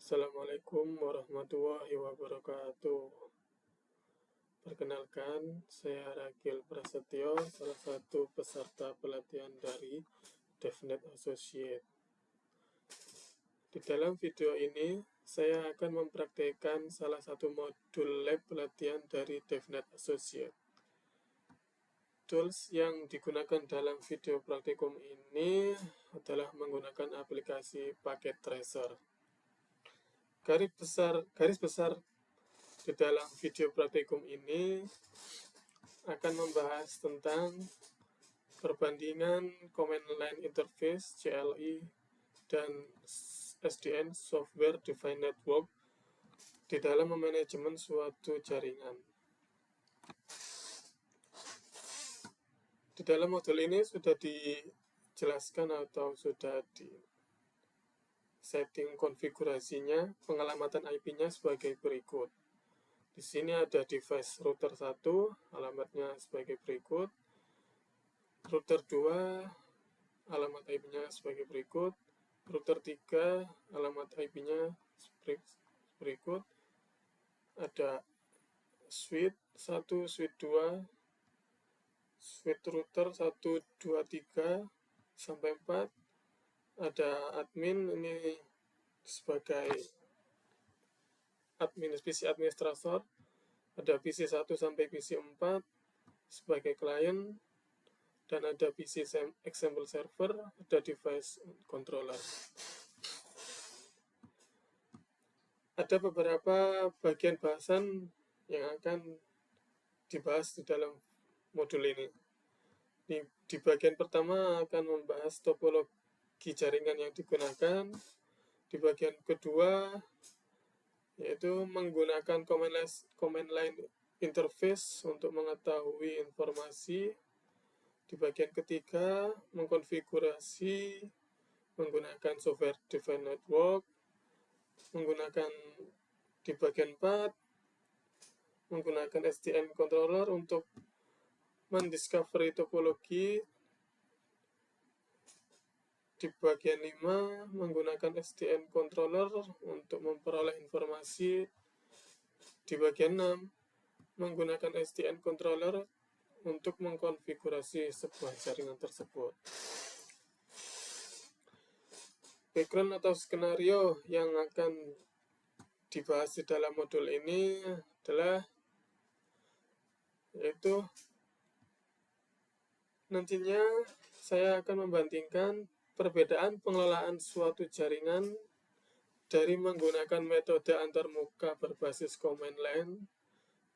Assalamualaikum warahmatullahi wabarakatuh. Perkenalkan, saya Ragil Prasetyo, salah satu peserta pelatihan dari DevNet Associate. Di dalam video ini, saya akan mempraktikkan salah satu modul lab pelatihan dari DevNet Associate. Tools yang digunakan dalam video praktikum ini adalah menggunakan aplikasi Packet Tracer. Garis besar di dalam video praktikum ini akan membahas tentang perbandingan Command Line Interface CLI dan SDN Software Defined Network di dalam memanajemen suatu jaringan. Di dalam modul ini sudah dijelaskan atau sudah di setting konfigurasinya, pengalamatan IP-nya sebagai berikut. Di sini ada device router 1, alamatnya sebagai berikut. Router 2, alamat IP-nya sebagai berikut. Router 3, alamat IP-nya berikut. Ada switch 1, switch 2, switch router 1, 2, 3, sampai 4. Ada admin, ini sebagai PC administrator. Ada PC 1 sampai PC 4 sebagai klien, dan ada PC example server, ada device controller. Ada beberapa bagian bahasan yang akan dibahas di dalam modul ini. Di bagian pertama akan membahas topologi jaringan yang digunakan. Di bagian kedua yaitu menggunakan command line interface untuk mengetahui informasi. Di bagian ketiga, mengkonfigurasi menggunakan software defined network. Di bagian 4, menggunakan SDN controller untuk mendiscovery topologi. Di bagian 5, menggunakan SDN controller untuk memperoleh informasi. Di bagian 6, menggunakan SDN controller untuk mengkonfigurasi sebuah jaringan tersebut. Background atau skenario yang akan dibahas di dalam modul ini adalah yaitu nantinya saya akan membandingkan perbedaan pengelolaan suatu jaringan dari menggunakan metode antarmuka berbasis command line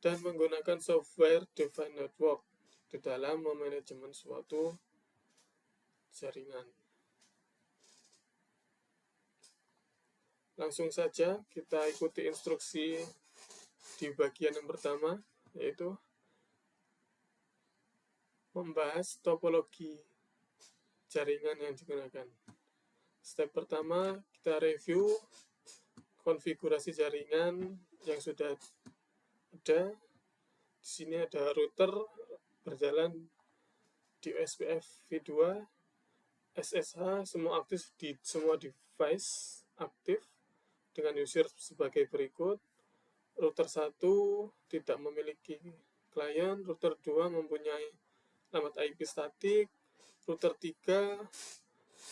dan menggunakan software defined network di dalam memanajemen suatu jaringan. Langsung saja kita ikuti instruksi di bagian yang pertama, yaitu membahas topologi jaringan yang digunakan. Step pertama, kita review konfigurasi jaringan yang sudah ada. Di sini ada router berjalan di OSPF V2, SSH semua aktif di semua device aktif dengan user sebagai berikut. Router 1 tidak memiliki klien, router 2 mempunyai alamat IP statik, router 3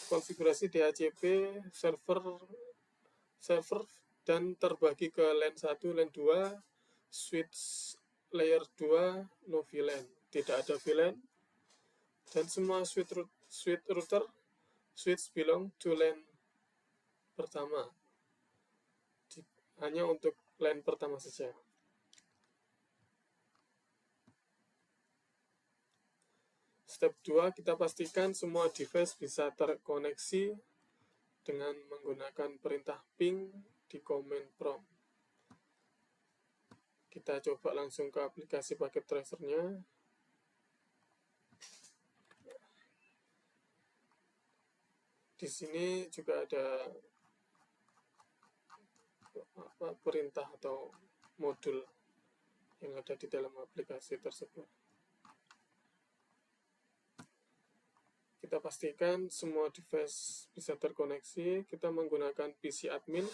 konfigurasi DHCP, server dan terbagi ke LAN 1, LAN 2, switch layer 2, no VLAN, tidak ada VLAN, dan semua switch belong to LAN pertama, hanya untuk LAN pertama saja. Step 2, kita pastikan semua device bisa terkoneksi dengan menggunakan perintah ping di command prompt. Kita coba langsung ke aplikasi Packet Tracer-nya. Di sini juga ada perintah atau modul yang ada di dalam aplikasi tersebut. Kita pastikan semua device bisa terkoneksi. Kita menggunakan PC admin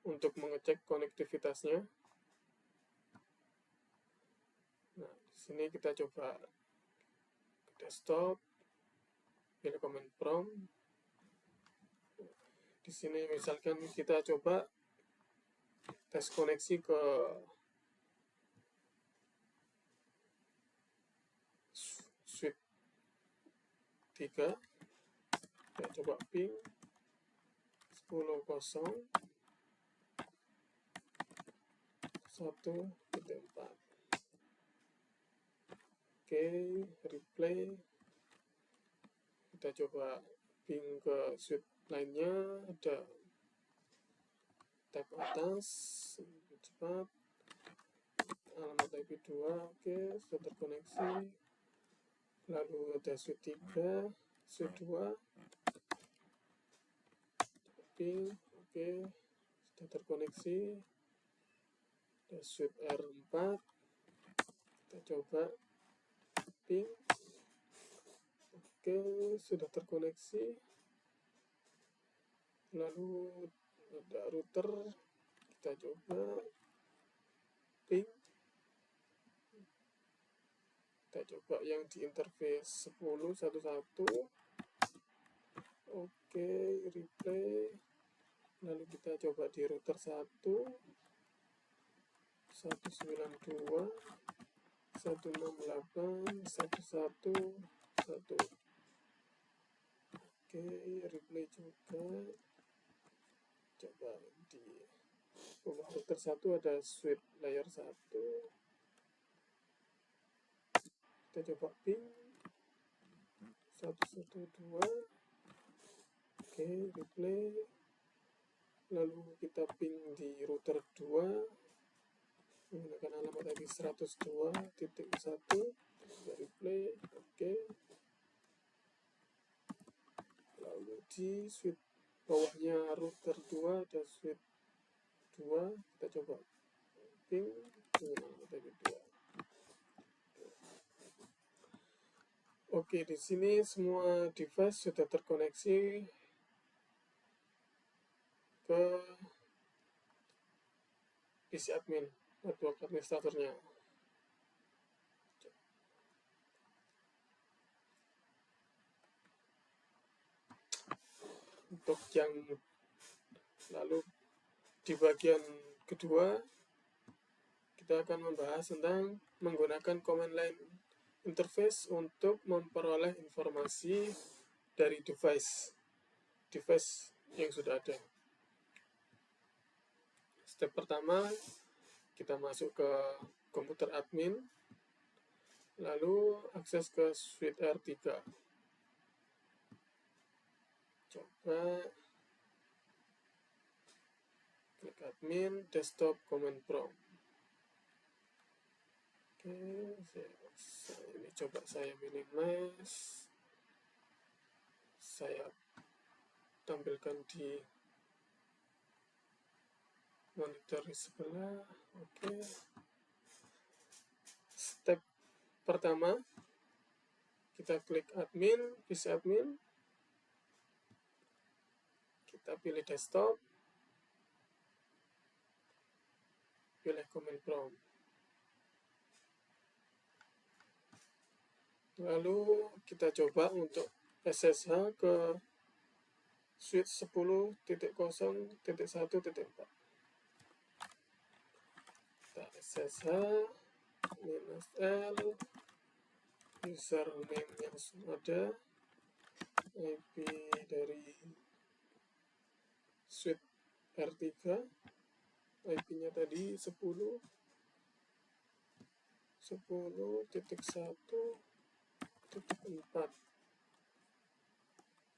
untuk mengecek konektivitasnya. Nah, di sini kita coba desktop, pilih command prompt. Di sini misalkan kita coba tes koneksi ke switch 3. Kita coba ping 10.0 1.4. Oke, replay. Kita coba ping ke switch lainnya, ada tab atas, cepat, alamat IP2, oke, sudah terkoneksi. Lalu ada switch 3, switch 2, ping, oke, sudah terkoneksi. Ada switch R4, kita coba ping, oke, sudah terkoneksi. Lalu ada router, kita coba ping, kita coba yang di interface 10.1.1. Oke, replay. Lalu kita coba di router 1.192 168.1.1.1. Oke, replay juga. Coba di rumah router 1 ada switch layer 1. Kita coba ping 112. Oke, replay. Lalu kita ping di router 2 menggunakan alamat IP 102.1. Replay. Oke. Lalu di switch bawahnya router 2 ada switch 2, kita coba ping dengan alamat IP 2. Oke, di sini semua device sudah terkoneksi ke PC admin, network administratornya. Untuk yang lalu di bagian kedua kita akan membahas tentang menggunakan command line interface untuk memperoleh informasi dari device yang sudah ada. Step pertama, kita masuk ke komputer admin, lalu akses ke switch R3. Coba klik admin, desktop, command prompt. Oke, ini coba saya minimize, saya tampilkan di monitor di sebelah. Oke. Step pertama, kita klik admin, PC admin, kita pilih desktop, pilih command prompt. Lalu kita coba untuk SSH ke switch 10.0.1.4. Kita SSH -L, username yang ada, IP dari switch R3, IP-nya tadi 10.1.4.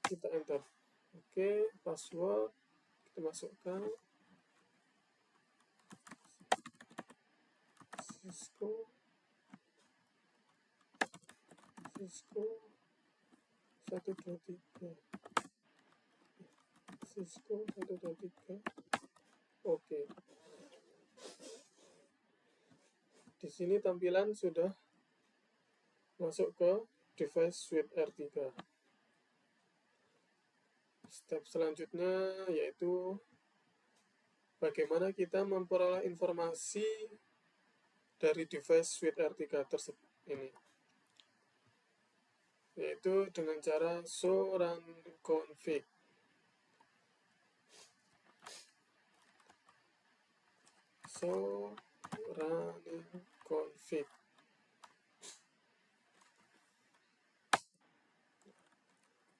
Kita enter. Oke, password kita masukkan Cisco 123. Cisco 123. Oke. Di sini tampilan sudah masuk ke device switch R3. Step selanjutnya yaitu bagaimana kita memperoleh informasi dari device suite R3 tersebut ini, yaitu dengan cara show run config. Show running config.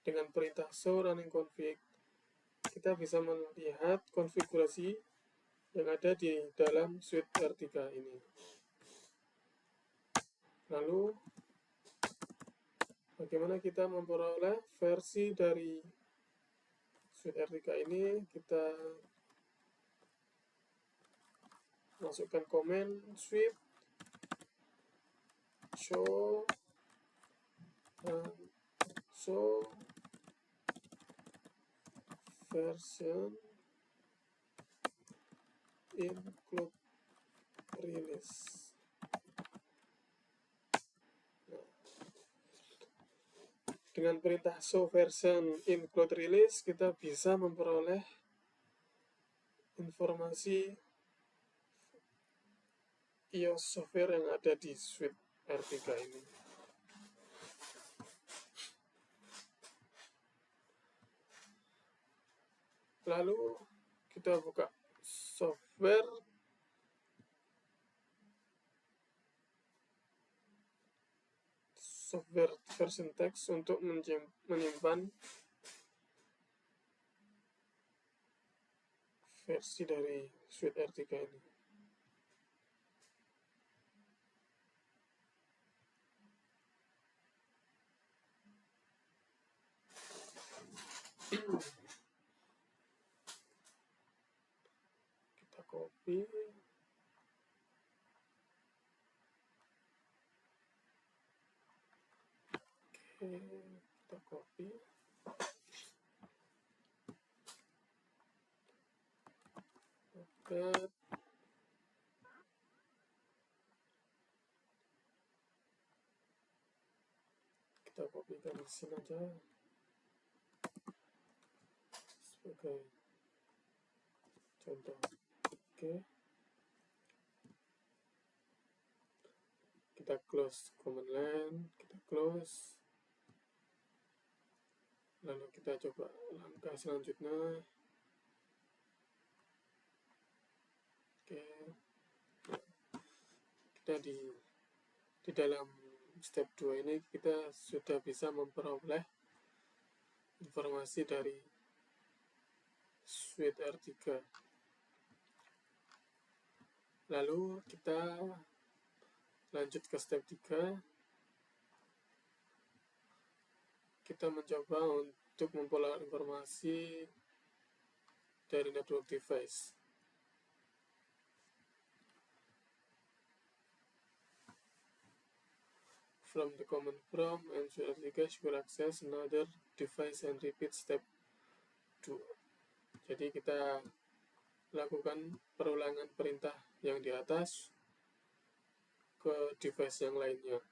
Dengan perintah show running config, kita bisa melihat konfigurasi yang ada di dalam suite R3 ini. Lalu, bagaimana kita memperoleh versi dari suite R3 ini? Kita masukkan komen suite show version include release. Dengan perintah show version include release, kita bisa memperoleh informasi iOS software yang ada di suite R3 ini. Lalu kita buka software version text untuk menyimpan versi dari suite R3 ini. Kita copy. Kita copy. Oke. Kita kopikan di sini aja sebagai contoh. Oke. Kita close command line, kita close. Lalu kita coba langkah selanjutnya. Oke. Kita di dalam step 2 ini kita sudah bisa memperoleh informasi dari suite R3. Lalu kita lanjut ke step 3. Kita mencoba untuk memperoleh informasi dari network device. From the command prompt and suite R3 should access another device and repeat step 2. Jadi kita lakukan perulangan perintah yang di atas ke device yang lainnya.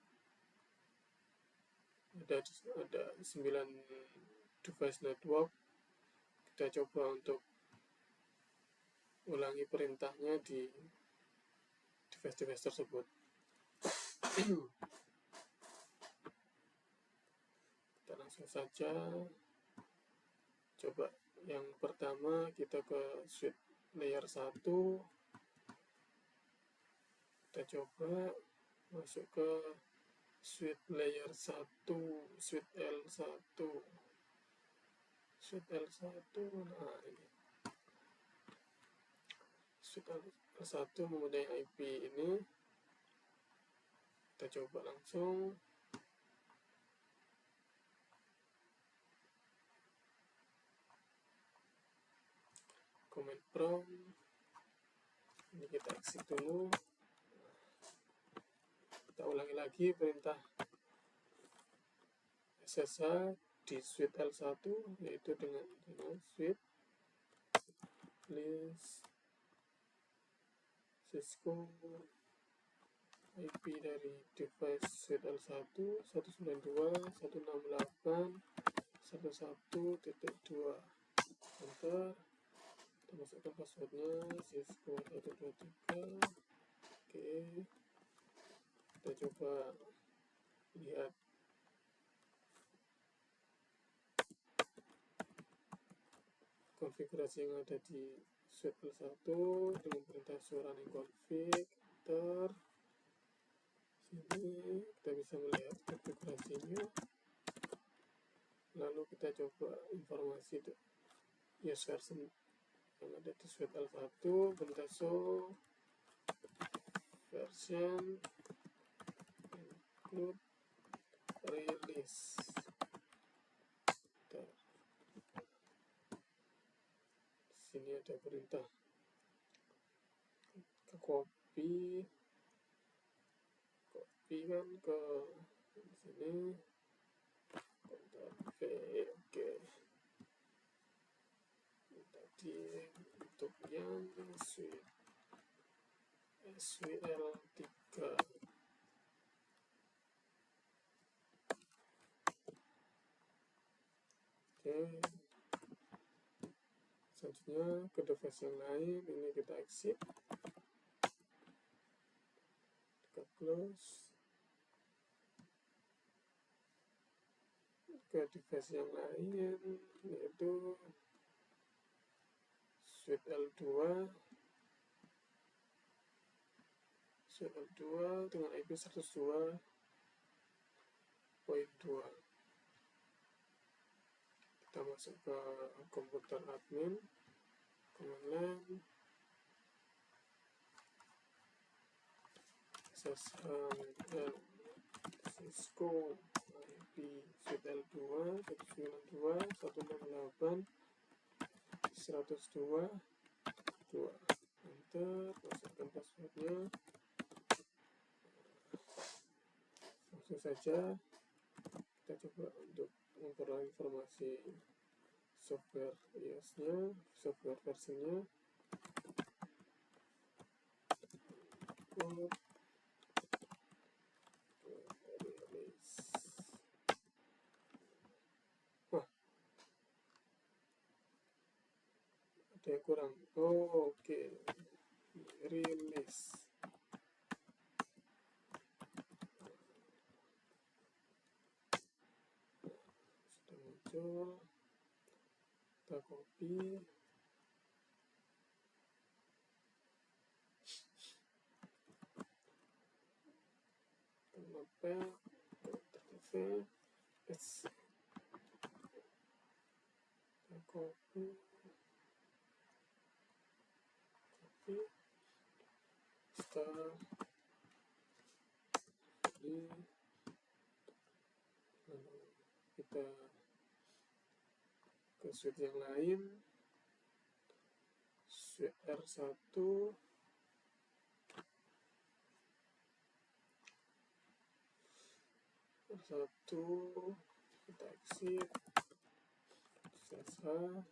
Ada 9 device network. Kita coba untuk ulangi perintahnya di device-device tersebut. Kita langsung saja coba yang pertama, kita ke suite layer 1. Kita coba masuk ke suite layer 1, suite L1. Suite L1, nah ini. Suite L1 mempunyai IP ini. Kita coba langsung. Command prompt. Ini kita exit dulu. Kita ulangi lagi perintah SSH di suite L1, yaitu dengan suite list Cisco IP dari device suite L1 192.168.1.1.2. Enter. Kita masukkan passwordnya Cisco123. Oke, kita coba lihat konfigurasi yang ada di suite L1 dengan perintah running config. Enter. Sini kita bisa melihat konfigurasinya. Lalu kita coba informasi use version yang ada di suite L1, perintah show version include release. Sini ada perintah ke copy kan ke sini, Ctrl V. Oke, tadi untuk yang suite SWL3. Oke, selanjutnya ke device yang lain. Ini kita exit, kita close. Ke device yang lain yaitu suite L2 dengan IP 102.2. Kita masuk ke komputer admin, command line, Cisco IP suite L2 192.168.102.2. Enter, masukkan passwordnya. Langsung saja kita coba untuk memperoleh informasi software iOS-nya, software versinya. Wah, ada yang kurang. Oke. Release. Sudah muncul. Kita copy. Notepad, Ctrl V, kita copy, start, lalu kita ke suite yang lain, suite R1, kita exit, SSH,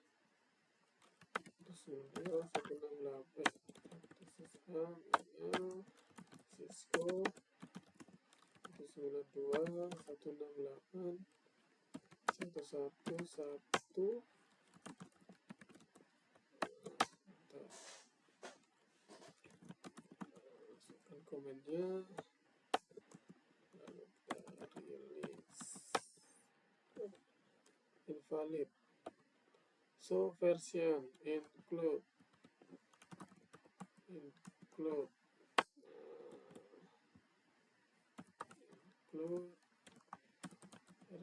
terus 168, SSH, Cisco 192.168.111. Masukkan komennya, lalu kita release. Invalid. So version include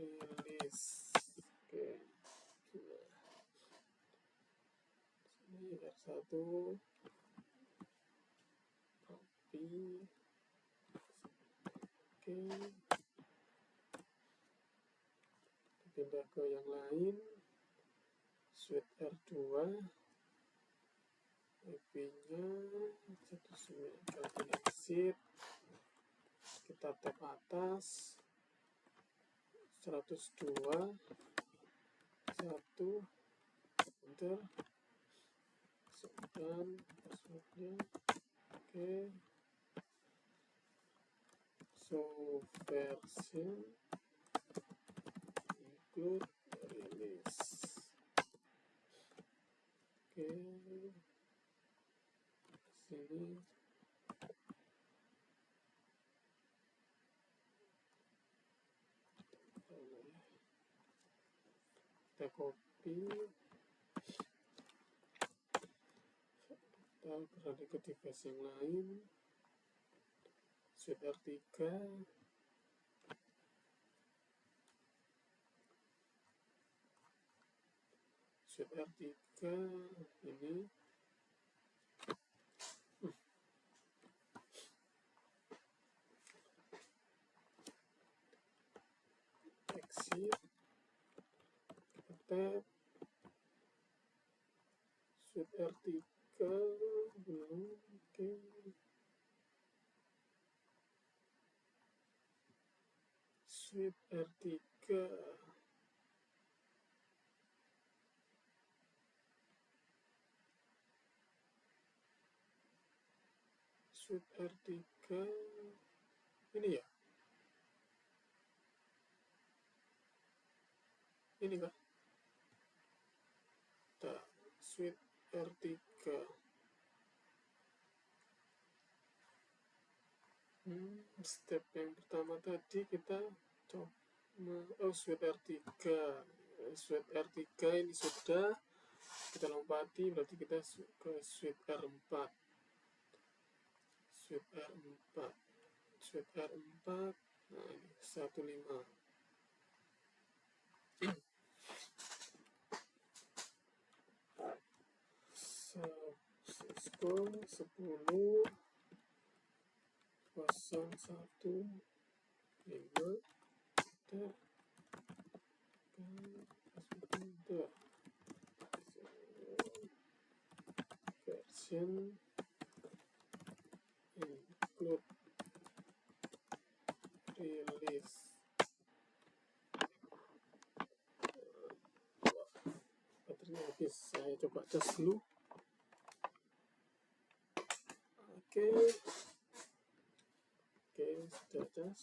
release. Oke. Ini R1 copy. Oke. Pindah ke yang lain. Suite R2. IP-nya 19. Exit. Kita tap atas. 102. 1. Enter. Masukkan passwordnya. Oke. So version include release. Oke, sini kita copy, kita beralih ke device yang lain, Suite R3, Suite R3 ini exit, kita tab, Suite R3 belum, oke. Suite R3, Suite R3 ini ya, ini kah? Kita Suite R3, step yang pertama tadi kita coba Suite R3, Suite R3 ini sudah kita lompati, berarti kita ke Suite R4, Suite R4, Suite R4, nah ini 15. Cisco 10 01 5 version include release. Baterainya habis, saya coba cas dulu. Oke, sudah cas.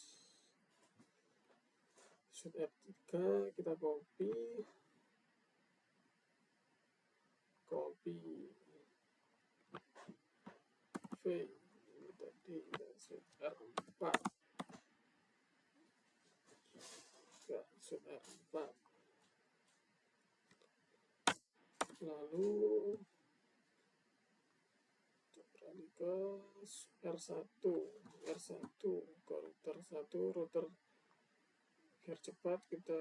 Suite R3 kita copy V ini tadi Suite R4, ya, Suite R4, lalu beralih ke R1 ke router 1, router biar cepat kita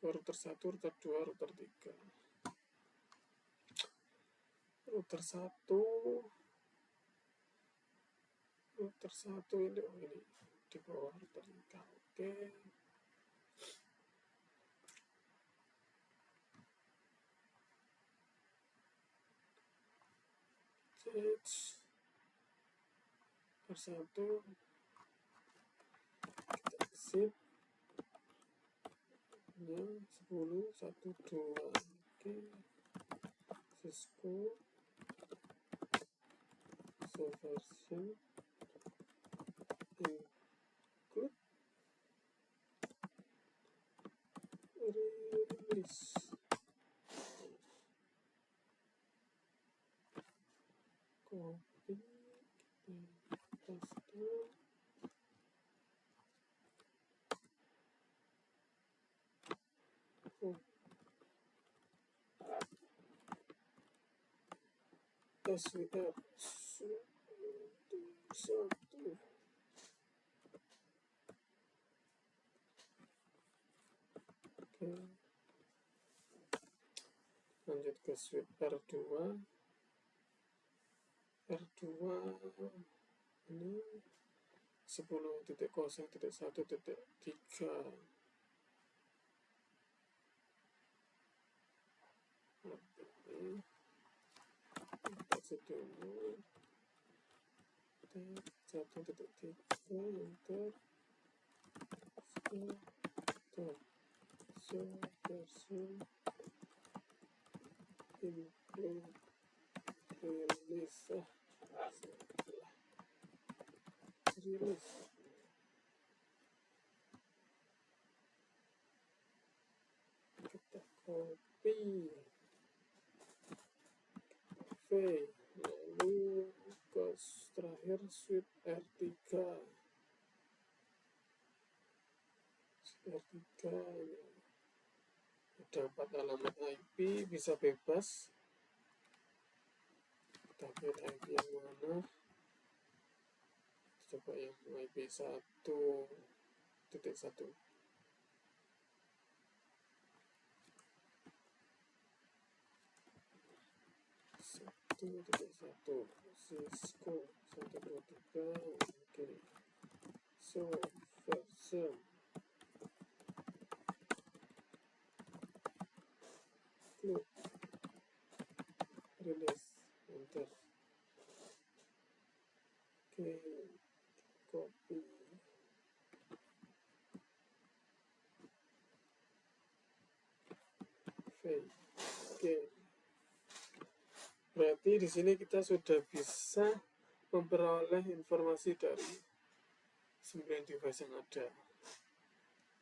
router 1, router 2, router 3. Router 1 ini di bawah router 3. Oke. R1 kita exit nya 10 12. Oke, Cisco version include release. Copy, paste. SWR 1. Oke, lanjut ke Suite R2 ini 10.0.1.3. Exit dulu, 1.3 enter version include release. Kita copy lalu ke terakhir suite R3. Ada 4 alamat IP, bisa bebas. Kita lihat IP yang mana. Coba yang IP 1.1. 1.1 Cisco 123. Oke. So version loop release enter. Oke, copy. Oke. Berarti di sini kita sudah bisa memperoleh informasi dari 9 device yang ada.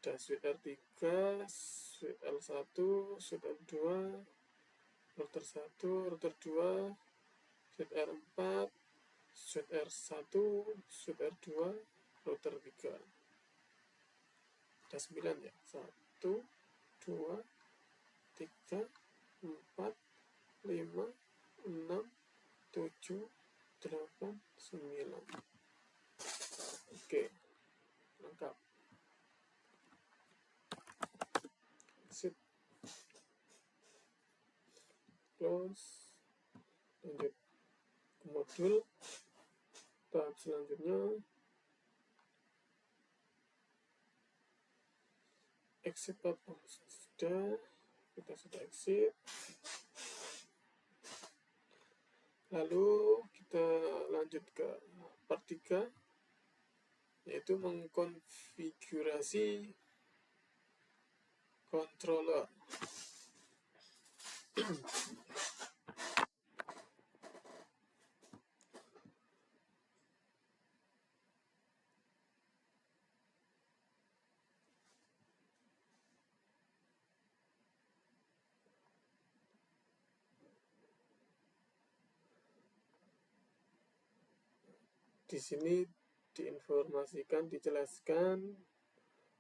Ada suite R3, suite L1, suite L2, router 1, router 2, suite R4, suite R1, suite R2, router 3. Ada 9 ya. 1, 2, 3, 4, 5, 6, 7, 8, 9. Oke, lengkap. Exit, close, lanjut ke modul. Tahap selanjutnya exit apa? Kita sudah exit. Lalu kita lanjut ke part 3, yaitu mengkonfigurasi controller. Di sini diinformasikan, dijelaskan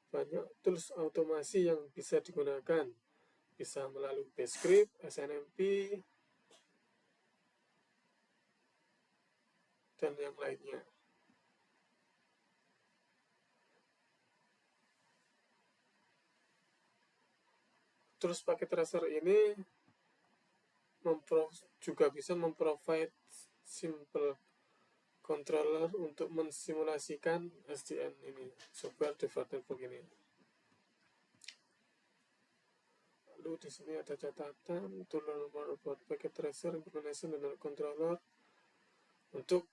banyak tools otomasi yang bisa digunakan. Bisa melalui Bscript, SNMP, dan yang lainnya. Terus paket tracer ini juga bisa memprovide simple controller untuk mensimulasikan SDN ini, software developed network ini. Lalu di sini ada catatan to learn more about packet tracer implementation dan controller. Untuk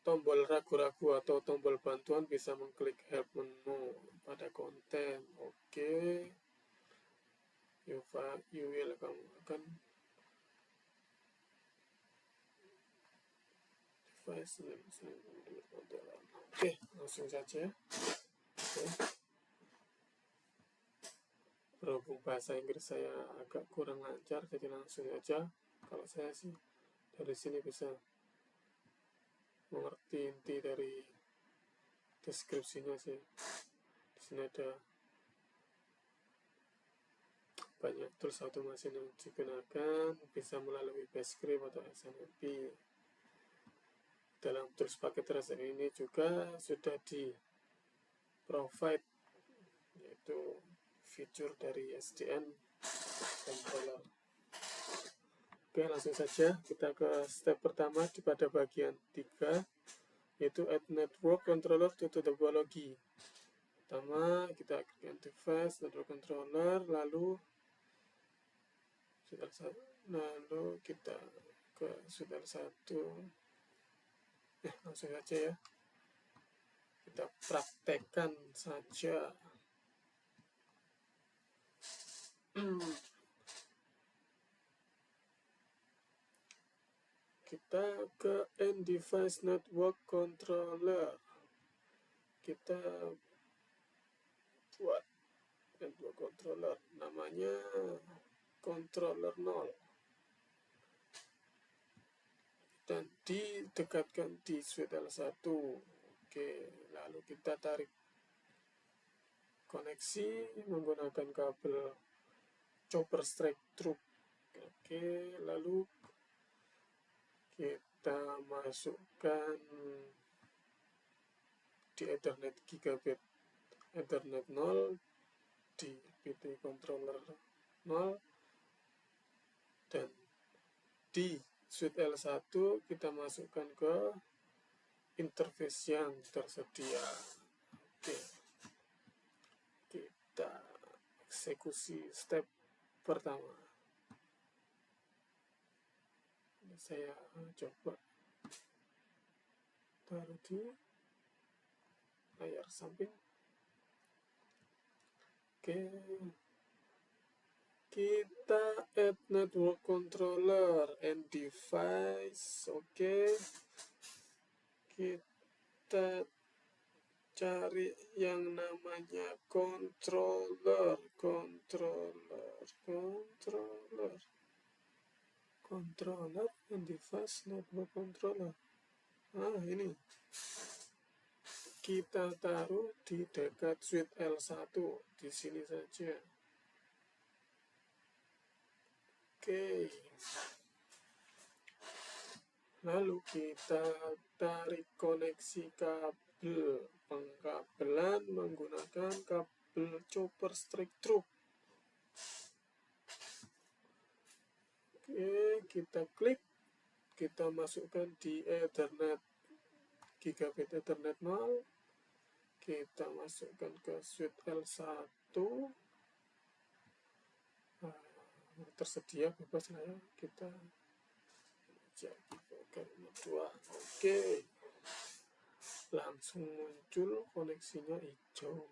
tombol ragu-ragu atau tombol bantuan bisa mengklik help menu pada konten. Oke. You will akan device name. Oke, langsung saja. Oke. Berhubung bahasa Inggris saya agak kurang lancar, jadi langsung saja. Kalau saya sih dari sini bisa mengerti inti dari deskripsinya sih. Di sini ada banyak tools otomasi yang digunakan, bisa melalui Bscript atau SNMP. Dalam tools paket tracer ini juga sudah di provide, yaitu fitur dari SDN controller. Oke, langsung saja kita ke step pertama pada bagian 3, yaitu add network controller to topology. Pertama kita klik device network controller, lalu kita ke sudah 1. Langsung saja ya, kita praktekkan saja. Kita ke end device network controller, kita buat network controller namanya controller 0. dan didekatkan di switch L1. Oke, lalu kita tarik koneksi menggunakan kabel chopper straight through. Oke, lalu kita masukkan di Ethernet gigabit Ethernet 0 di PT controller 0, dan di switch L1 kita masukkan ke interface yang tersedia. Oke, kita eksekusi step pertama. Ini saya coba taruh di layar samping. Oke, kita add network controller and device. Oke, kita cari yang namanya controller and device network controller. Ini kita taruh di dekat switch L1 di sini saja. Oke, lalu kita tarik koneksi kabel pengkabelan menggunakan kabel chopper straight through. Oke, kita klik, kita masukkan di Ethernet gigabit Ethernet 0, kita masukkan ke switch L1. Tersedia bebas lah ya, kita jadi bagian 2. Oke, langsung muncul koneksinya hijau.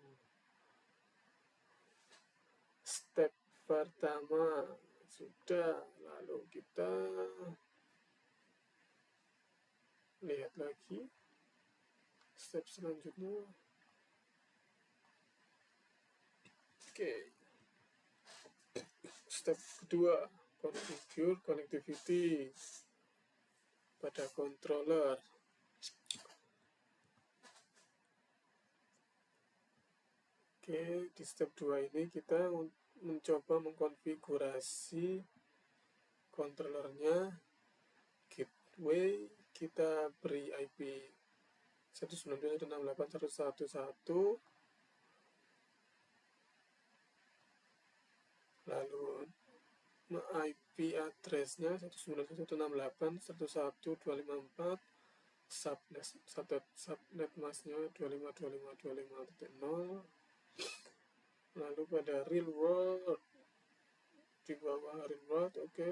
Step pertama sudah, lalu kita lihat lagi step selanjutnya. Oke, step kedua, configure connectivity pada controller. Oke, di step 2 ini kita mencoba mengkonfigurasi controllernya. Gateway kita beri IP 192.168.111, lalu IP address-nya 192.168.112.54, subnet mask-nya 2525.25.0. Lalu pada real world, di bawah real world, oke,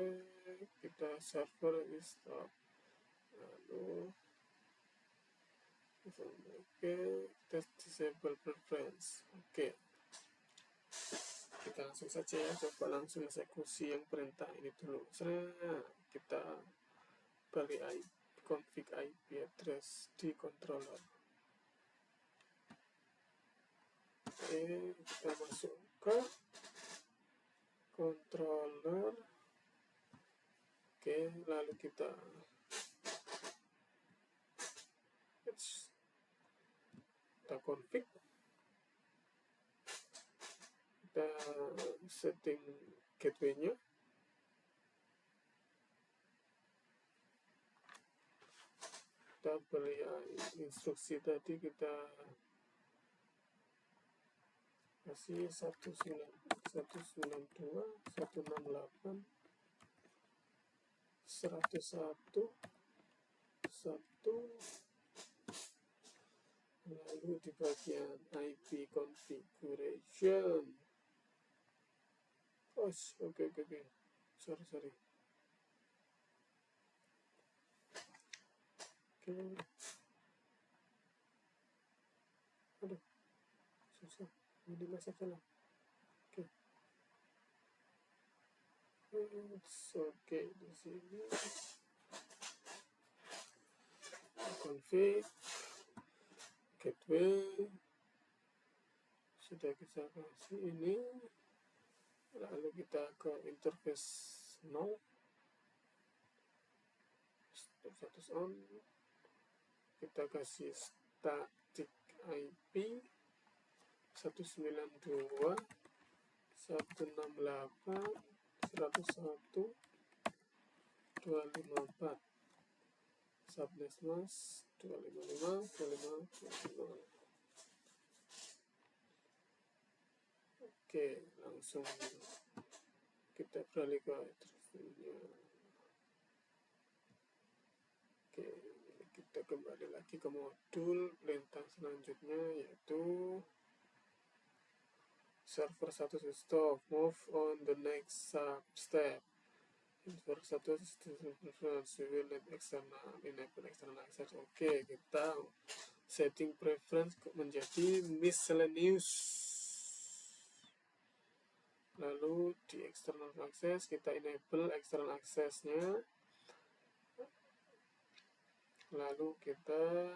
kita server stop. Lalu kita disable preference. Oke, kita langsung saja ya, coba langsung eksekusi yang perintah ini dulu. Kita beri config IP address di controller. Oke, kita masuk ke controller. Oke, lalu kita config, kita setting gateway-nya. Kita beri instruksi tadi, kita kasih 192.168.101.1, lalu di bagian IP configuration. Oke, sorry. Oke, aduh, susah ini masa salah. Oke, di sini config gateway sudah kita kasih ini, lalu kita ke interface 0, step status on, kita kasih static IP 192.168.101.254, subnet mask 255.255.255. Oke, langsung kita beralih ke interviewnya. Oke, kita kembali lagi ke modul perintah selanjutnya, yaitu server status stop, move on the next step. Server status preference, we will let external, enable external access. Oke, kita setting preference menjadi miscellaneous. Lalu di external access kita enable external access-nya. Lalu kita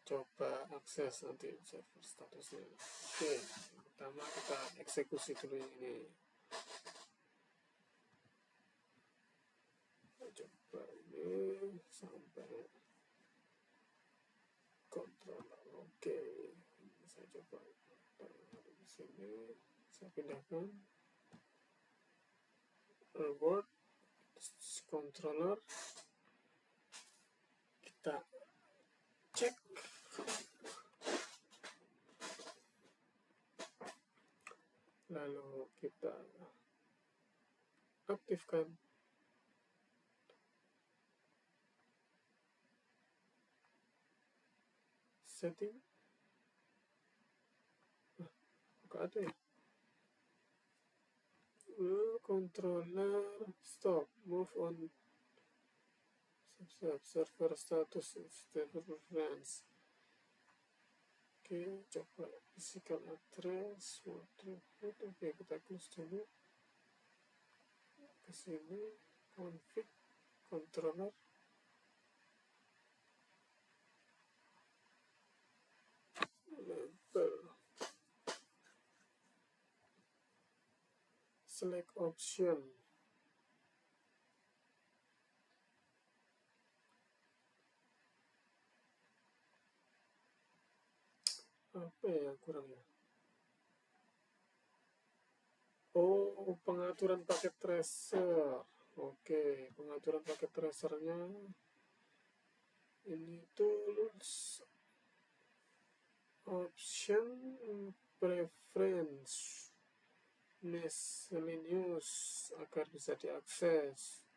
coba akses nanti server statusnya. Oke, pertama kita eksekusi dulu yang ini. Coba ini sampai controller. Oke, saya coba di sini. Saya pindahkan reward controller. Kita cek. Lalu kita aktifkan setting. Kok ada ya? Controller stop, move on server status, server preference. Oke, coba physical address, oke, kita close dulu. Ke sini, config controller. Label. Select option. Apa yang kurang ya? Oh, pengaturan paket tracer. Oke, pengaturan paket tracernya ini tools option preference miscellaneous agar bisa diakses.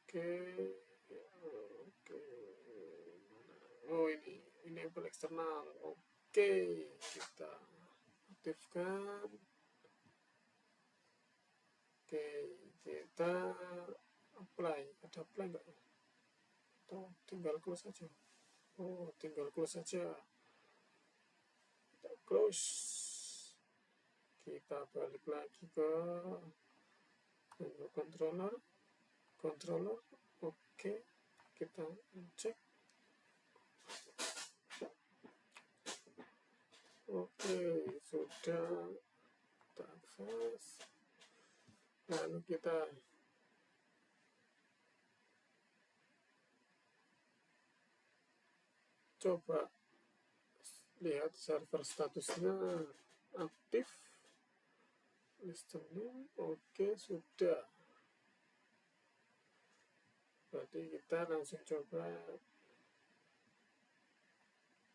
Oke. Oh, ini enable eksternal. Oke, kita aktifkan. Oke, kita apply. Ada apply nggak? Atau tinggal close saja? Oh, tinggal close saja. Kita close. Kita balik lagi ke menu controller. Oke, kita cek. Oke, sudah kita akses. Lalu kita coba lihat server statusnya aktif. Listening, oke, sudah. Berarti kita langsung coba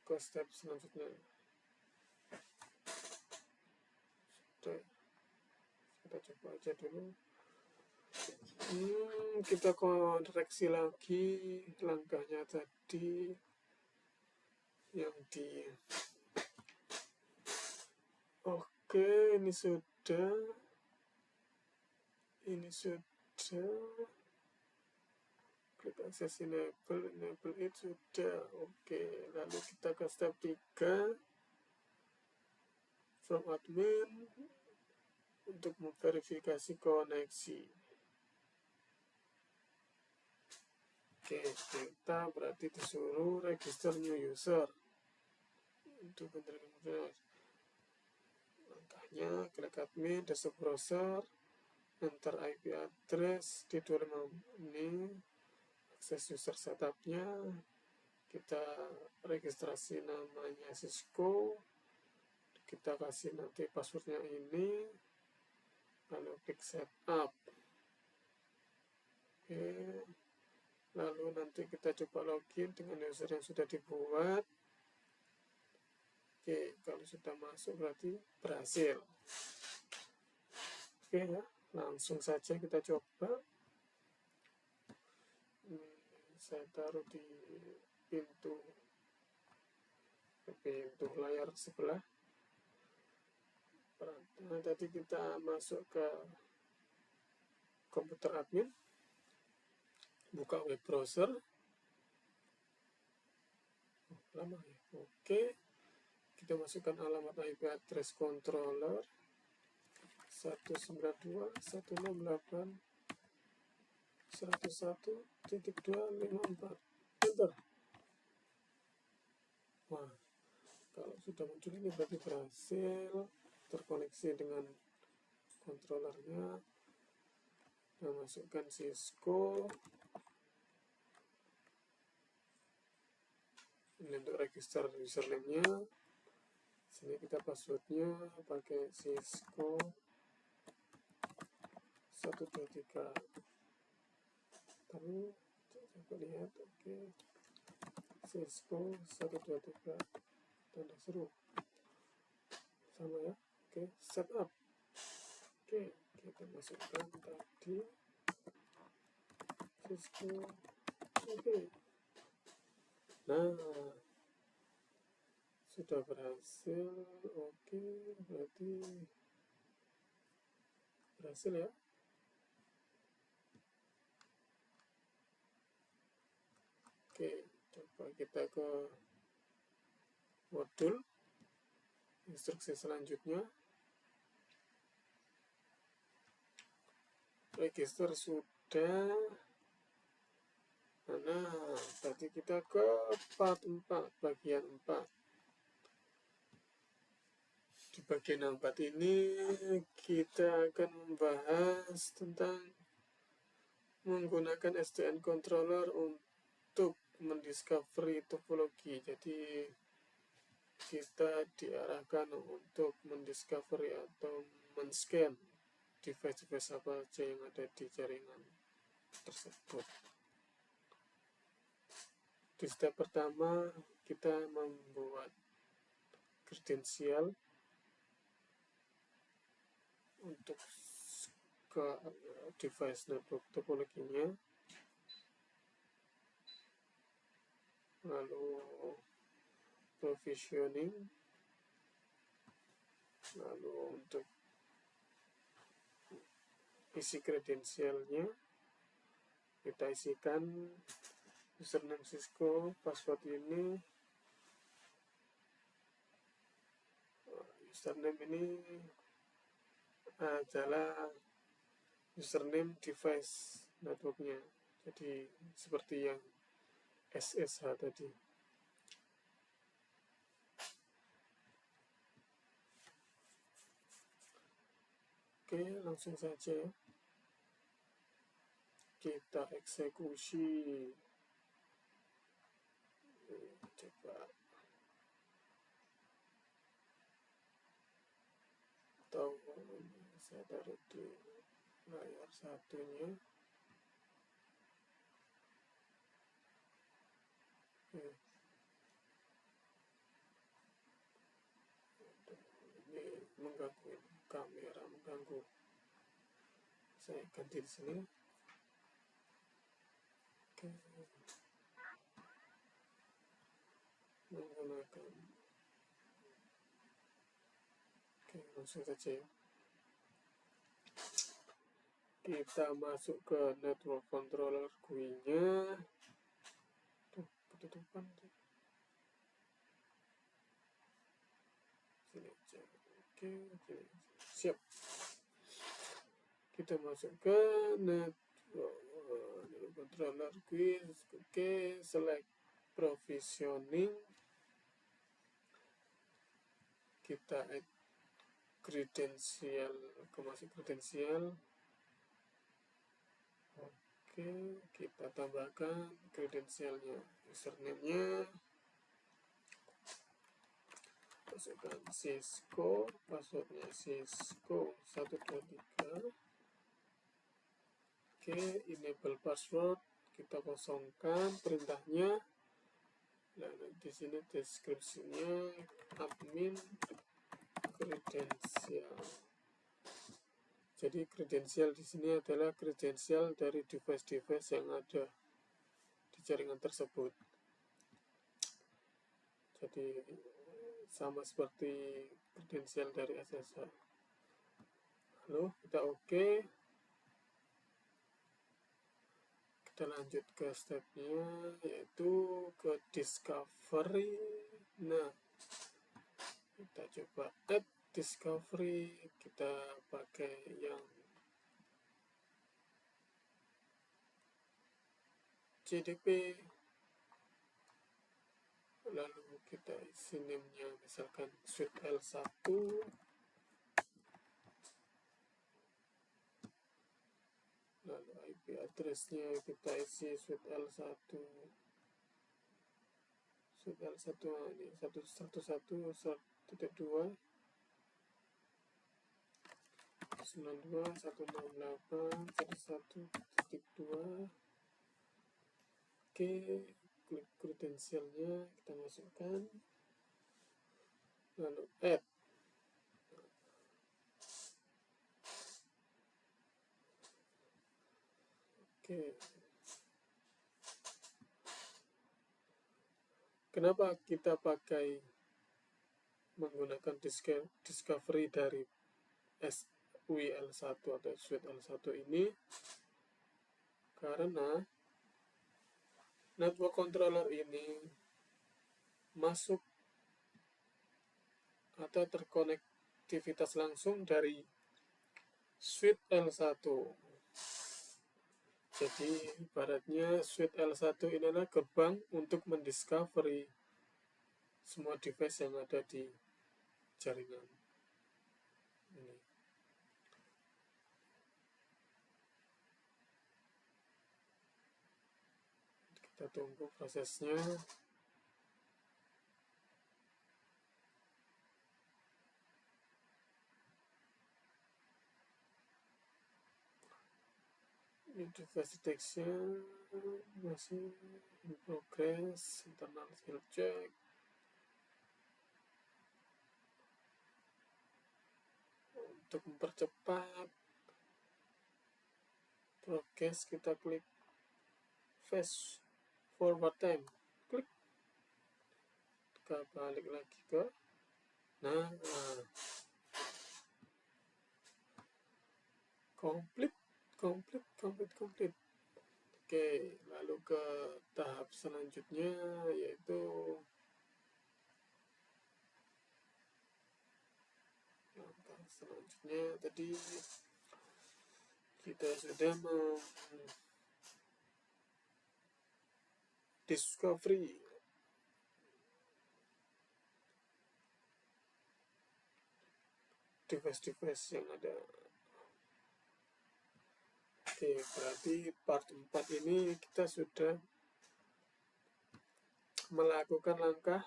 ke step selanjutnya. Sudah. Kita coba aja dulu. Kita koreksi lagi langkahnya tadi yang di. Oke, ini sudah. Klik akses enable it sudah. Oke, lalu kita ke step 3 from admin untuk memverifikasi koneksi. Oke, kita berarti disuruh register new user untuk menerima. Langkahnya klik admin, desktop browser, enter IP address di 25 ini, akses user setupnya, kita registrasi namanya Cisco, kita kasih nanti passwordnya ini, lalu klik setup. Oke, lalu nanti kita coba login dengan user yang sudah dibuat. Oke, kalau sudah masuk berarti berhasil. Oke ya, langsung saja kita coba. Saya taruh di pintu layar sebelah. Nah, tadi kita masuk ke komputer admin, buka web browser. Lama ya. Oke, kita masukkan alamat IP address controller 192.168.101.254. Enter. Wah, kalau sudah muncul ini berarti berhasil terkoneksi dengan controllernya. Kita masukkan Cisco. Ini untuk register username-nya. Sini kita passwordnya pakai Cisco 123. Tapi coba lihat, oke. Cisco 123 tanda seru sama ya. Oke, setup. Oke, kita masukkan tadi Cisco. Oke, nah sudah berhasil. Oke, berarti berhasil ya. Oke, coba kita ke modul instruksi selanjutnya. Register sudah. Nah, tadi kita ke part 4, bagian 4. Di bagian 4 ini kita akan membahas tentang menggunakan SDN controller untuk mendiscovery topologi. Jadi kita diarahkan untuk mendiscovery atau men-scan device-device apa saja yang ada di jaringan tersebut. Di step pertama kita membuat kredensial untuk ke device network topologinya, lalu provisioning, lalu untuk isi kredensialnya kita isikan username Cisco, password ini, username ini adalah username device networknya, jadi seperti yang SSH tadi. Oke, langsung saja kita eksekusi. Coba atau saya taruh di layar satunya. Oke. Ini mengganggu, kamera mengganggu. Saya ganti di sini. Oke. Menggunakan. Oke, langsung saja ya. Kita masuk ke network controller GUI-nya. Tuh, ketutupan. Sini aja. Oke, siap. Kita masuk ke network controller GUI. Oke, select provisioning. Kita add kredensial, masuk kredensial. Oke, kita tambahkan kredensialnya, username-nya, masukkan Cisco, passwordnya Cisco 123. Oke, enable password, kita kosongkan perintahnya. Lalu di sini deskripsinya admin kredensial. Jadi kredensial di sini adalah kredensial dari device-device yang ada di jaringan tersebut. Jadi sama seperti kredensial dari SSH. Lalu kita oke. Kita lanjut ke stepnya, yaitu ke discovery. Nah, kita coba add discovery, kita pakai yang CDP, lalu kita isi name-nya misalkan suite L1, lalu IP address-nya kita isi suite L1, suite L1 ini 111.1.2 92.168.1.1.2. Oke, klik kredensialnya, kita masukkan, lalu add. Oke, kenapa kita pakai menggunakan discovery dari SWL1 atau suite L1 ini? Karena network controller ini masuk atau terkonektivitas langsung dari suite L1. Jadi ibaratnya suite L1 ini adalah gerbang untuk mendiscovery semua device yang ada di jaringan ini. Kita tunggu prosesnya. Ini device detection masih in progress, internal skill check. Untuk mempercepat progress, kita klik fast forward time, klik, kita balik lagi ke complete. Oke, lalu ke tahap selanjutnya, yaitu tadi kita sudah discovery device-device yang ada. Oke, berarti part 4 ini kita sudah melakukan langkah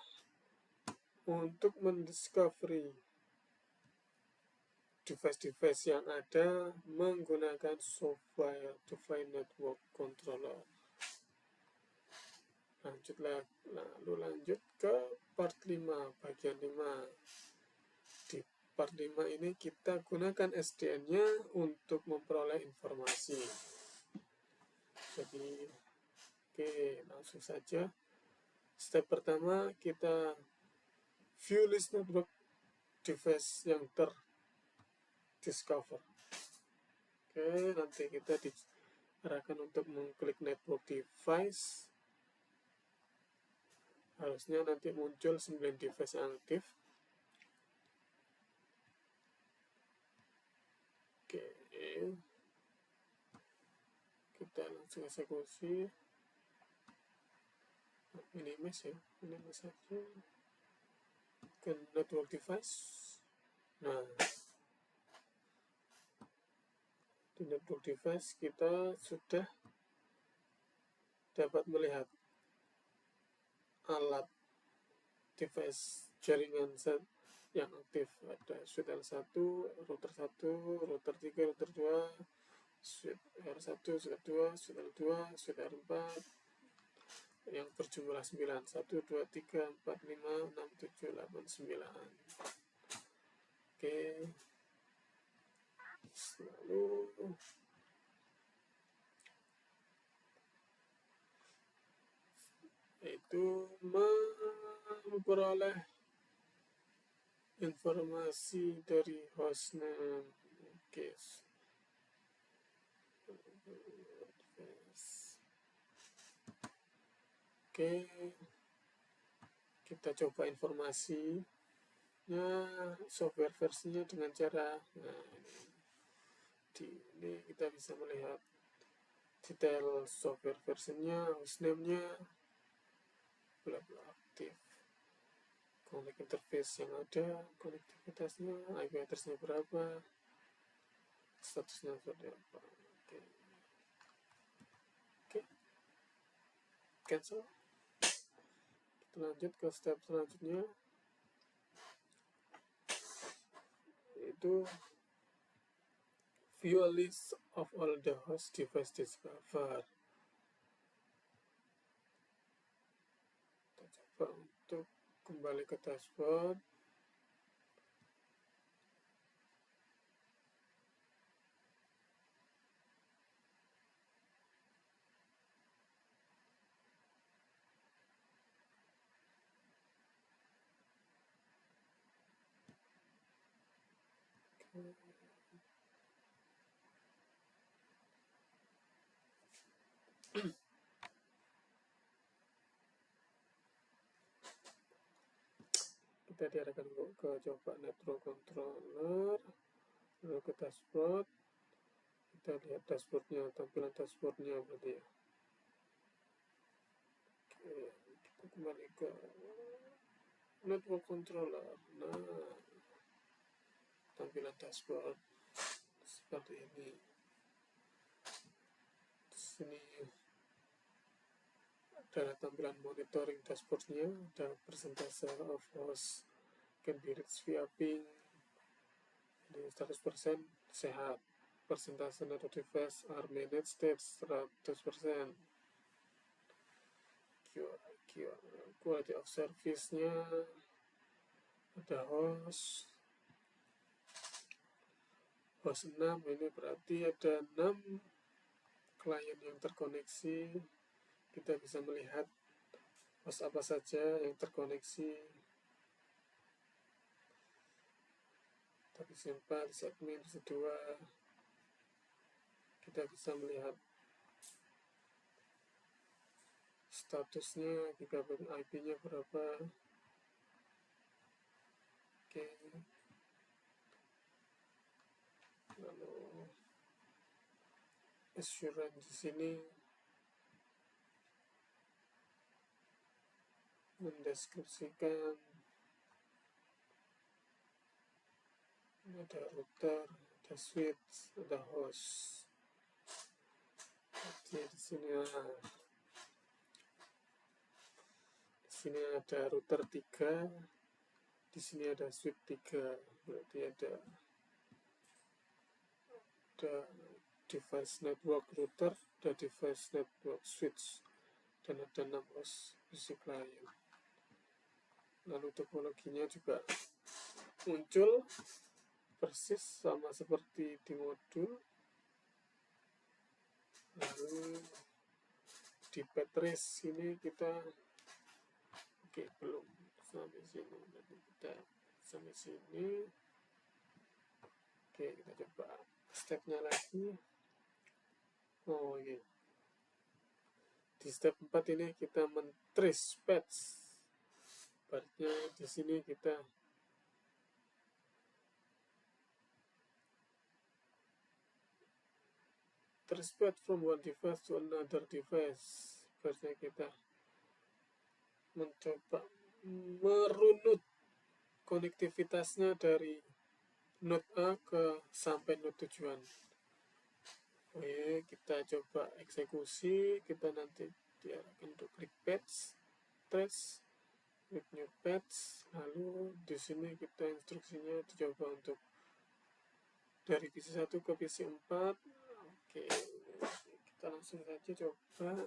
untuk mendiscovery device-device yang ada menggunakan software device network controller. Lalu lanjut ke part 5, bagian 5. Di part 5 ini kita gunakan SDN-nya untuk memperoleh informasi. Jadi, oke, langsung saja. Step pertama, kita view list network device yang terdiscover. Oke, nanti kita diarahkan untuk mengklik network device. Harusnya nanti muncul 9 device yang aktif. Oke, kita langsung eksekusi. Minimize ya, minimize saja ke network device. Nah, di network device kita sudah dapat melihat alat device jaringan set yang aktif. Ada switch L1, router 1, router 3, router 2, switch R1, switch R2, switch L2, switch R4 yang berjumlah 9. 1, 2, 3, 4, 5, 6, 7, 8, 9. Oke. Lalu itu memperoleh informasi dari hostname. Oke. Oke, kita coba informasinya, software versinya dengan cara ini kita bisa melihat detail software versinya, hostname-nya, bla bla aktif, connect interface yang ada, konektivitasnya, IP address-nya berapa, statusnya seperti apa. Oke. Cancel. Kita lanjut ke step selanjutnya, yaitu view a list of all the host device discovered. Kita coba untuk kembali ke dashboard. Kita diarahkan ke coba network controller, lalu ke dashboard. Kita lihat dashboardnya, tampilan dashboardnya berarti ya. Oke, kita kembali ke network controller. Nah, tampilan dashboard seperti ini. Di sini adalah tampilan monitoring dashboardnya, ada persentase of host can be reached via ping, ini 100% sehat, persentase network device are managed state 100%, quality of service-nya ada host 6, ini berarti ada 6 klien yang terkoneksi. Kita bisa melihat host apa saja yang terkoneksi. Tapi simpan segmen 2, kita bisa melihat statusnya, gigabit IP-nya berapa. Oke. Lalu assurance di sini mendeskripsikan ada router, ada switch, ada host. Jadi di sini ada router 3, di sini ada switch 3, berarti ada device network router, ada device network switch, dan ada 6 host PC client. Lalu topologinya juga muncul persis sama seperti di modul. Lalu di path-trace ini kita belum sampai sini, jadi kita sampai sini. Oke, kita coba stepnya lagi. Oh, ini di step 4 ini kita men-trace paths. Berarti di sini kita trace path from one device to another device. Berarti kita mencoba merunut konektivitasnya dari node A ke sampai node tujuan. Oke, kita coba eksekusi, kita nanti diarahkan untuk klik patch, trace, klik new patch. Lalu di sini kita instruksinya dicoba untuk dari PC 1 ke PC 4. Oke, kita langsung saja coba.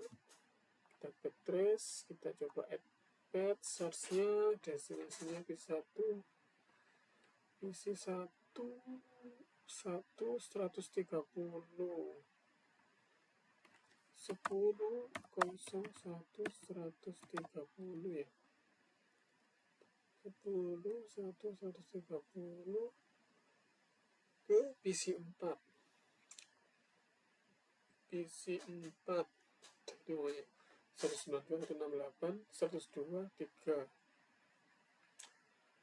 Kita ke trace, kita coba add patch, source-nya, destinasinya PC 1, PC 1 130 10.01.130 ya, 10.1.130 ke PC 4. PC 4 semuanya 192.168, 102.3,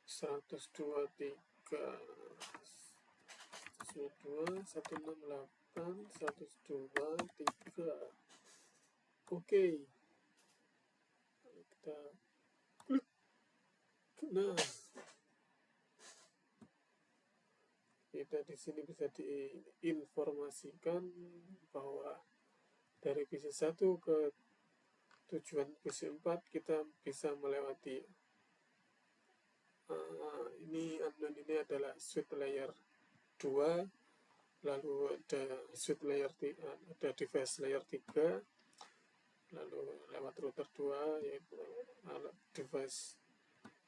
102.3, 102.168, 102.3. Oke, kita klik. Nah, kita di sini bisa diinformasikan bahwa dari PC 1 ke tujuan PC 4 kita bisa melewati ini adalah switch layer 2, lalu ada switch layer ada device layer 3, lalu lewat router 2 yaitu device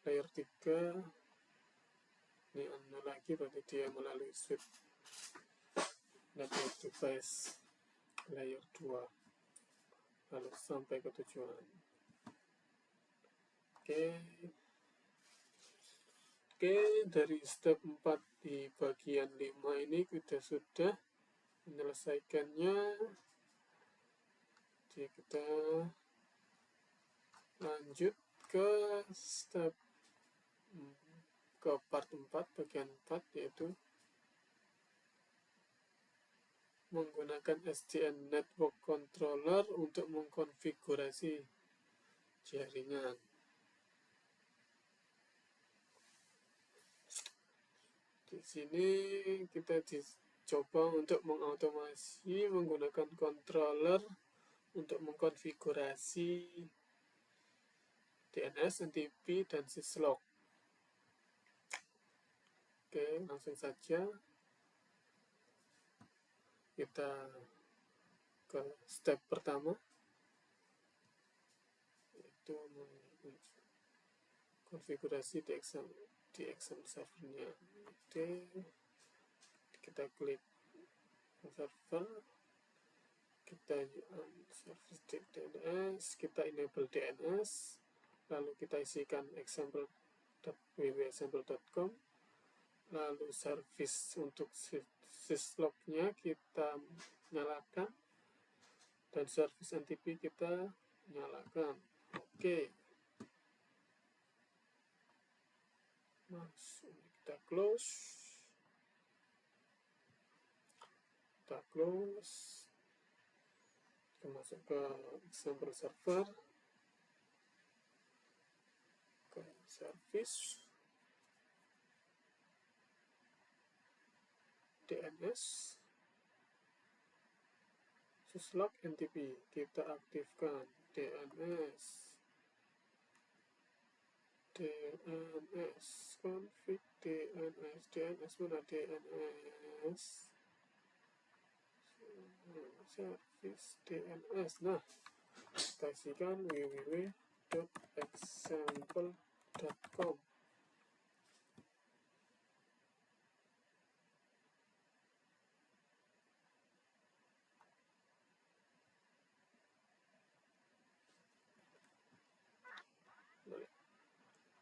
layer 3. Ini lagi berarti dia melalui switch network device layer 2 lalu sampai ke tujuan. Oke, dari step 4 di bagian 5 ini kita sudah menyelesaikannya. Jadi kita lanjut ke step ke part 4 bagian 4, yaitu menggunakan SDN Network Controller untuk mengkonfigurasi jaringan. Di sini kita dicoba untuk mengautomasi menggunakan controller untuk mengkonfigurasi DNS, NTP, dan syslog. Oke, langsung saja kita ke step pertama, yaitu konfigurasi DXM servernya. Oke, kita klik server, kita service DNS, kita enable DNS, lalu kita isikan example.www.example.com, lalu service untuk syslognya kita nyalakan, dan service NTP kita nyalakan. Oke, langsung kita close, kita masuk ke example server, ke service DNS, syslog NTP, kita aktifkan DNS config DNS mana DNS service DNS. Nah, kita isikan www.example.com.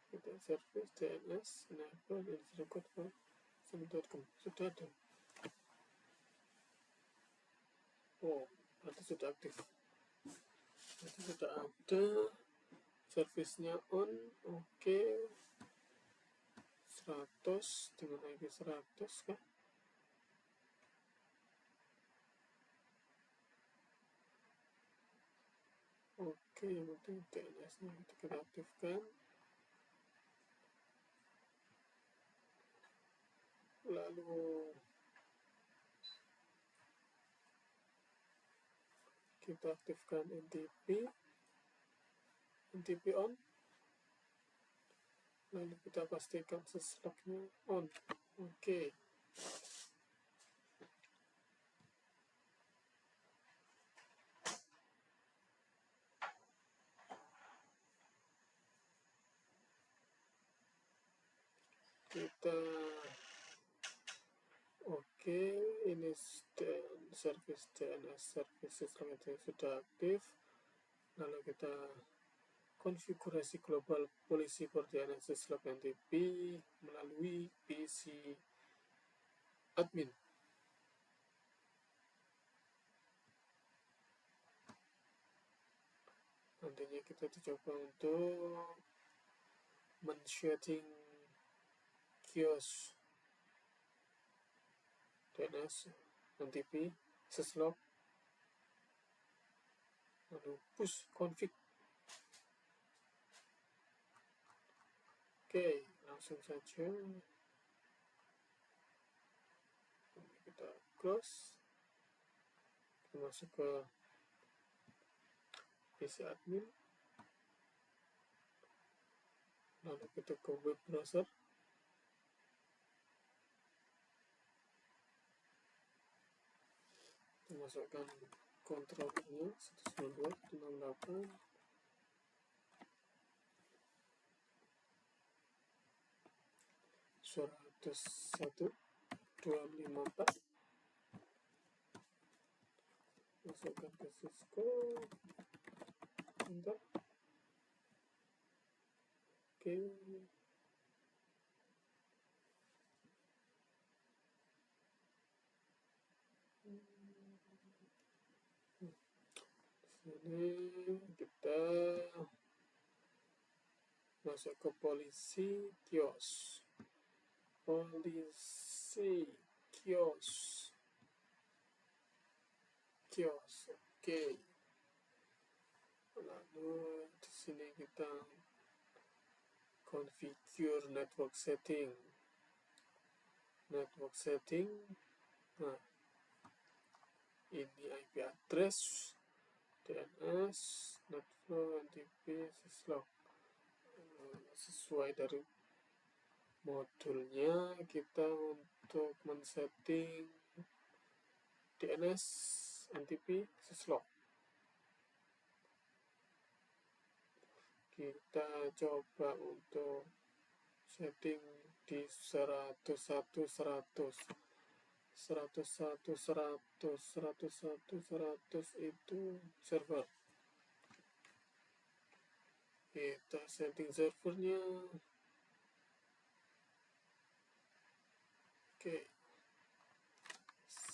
Kita service DNS enable is record for example.com. Sudah ada. Oh, berarti sudah aktif. Berarti sudah ada, servisnya on. Oke, 100 dengan IP 100 kah? Oke, yang penting DNS-nya kita aktifkan. Lalu kita aktifkan NTP. NTP on, lalu kita pastikan syslog-nya on. Oke. Kita ini service DNS services sudah aktif. Lalu kita konfigurasi global policy for DNS syslog NTP melalui PC admin. Nantinya kita coba untuk men-setting kios DNS NTP syslog, lalu push config. Oke, langsung saja kita close, kita masuk ke PC admin, lalu kita ke web browser, kita masukkan controllernya 192.168, suara 101.254, masukkan ke Cisco, enter. Oke. Sini kita masuk ke polisi kios. Oke. Lalu di sini kita configure network setting. Nah, ini IP address, DNS, netflow, NTP, syslog. Sesuai dari modulnya, kita untuk men-setting DNS, NTP, syslog. Kita coba untuk setting di 101.100 itu server. Kita setting servernya. Oke.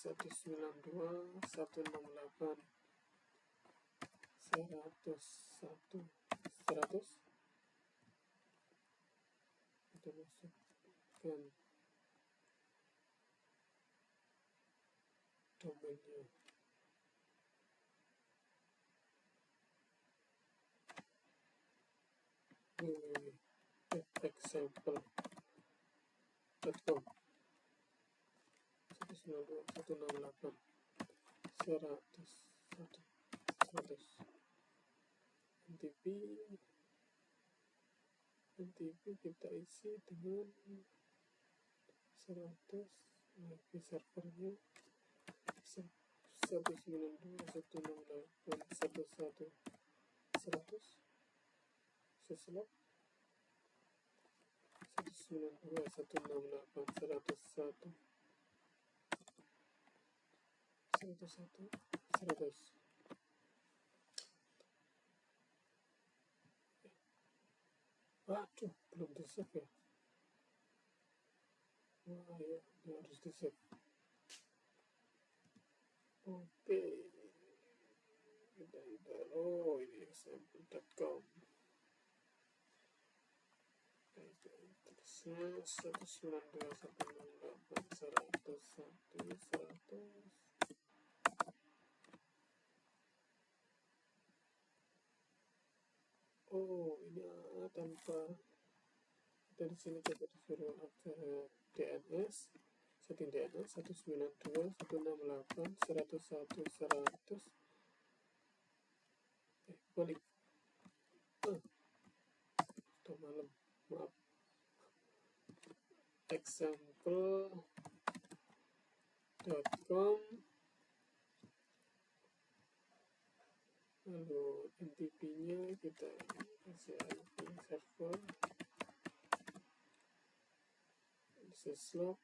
192.168.101.100. Kita masukkan domainnya. example.com 192.168.100 NTP kita isi dengan 100 IP servernya 192.168.100 syslog 192.168.100. Waduh, belum di save ya. Wah ya, ini harus di save. Oke, kita oh ini example.com. 192.168.100. Oh, ini tanpa kita di sini coba disuruh akses DNS, setting DNS 192.168.101.100. Balik. maaf, example.com, lalu NTP-nya kita kasih IP server, syslog,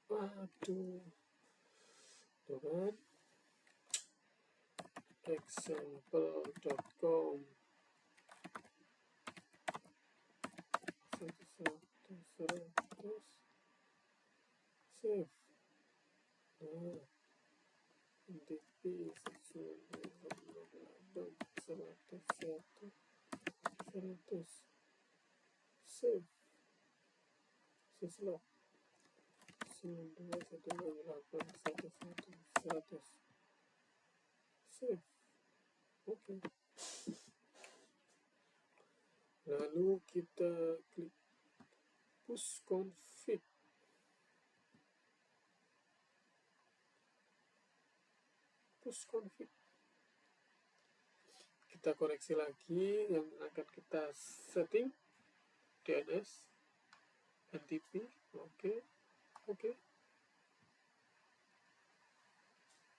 waduh, tuh kan, example.com 100 save. Nah, NTP 100 save, syslog 92.168.1.100 save. Oke. Lalu kita klik push config. Kita koreksi lagi yang akan kita setting DNS, NTP, oke.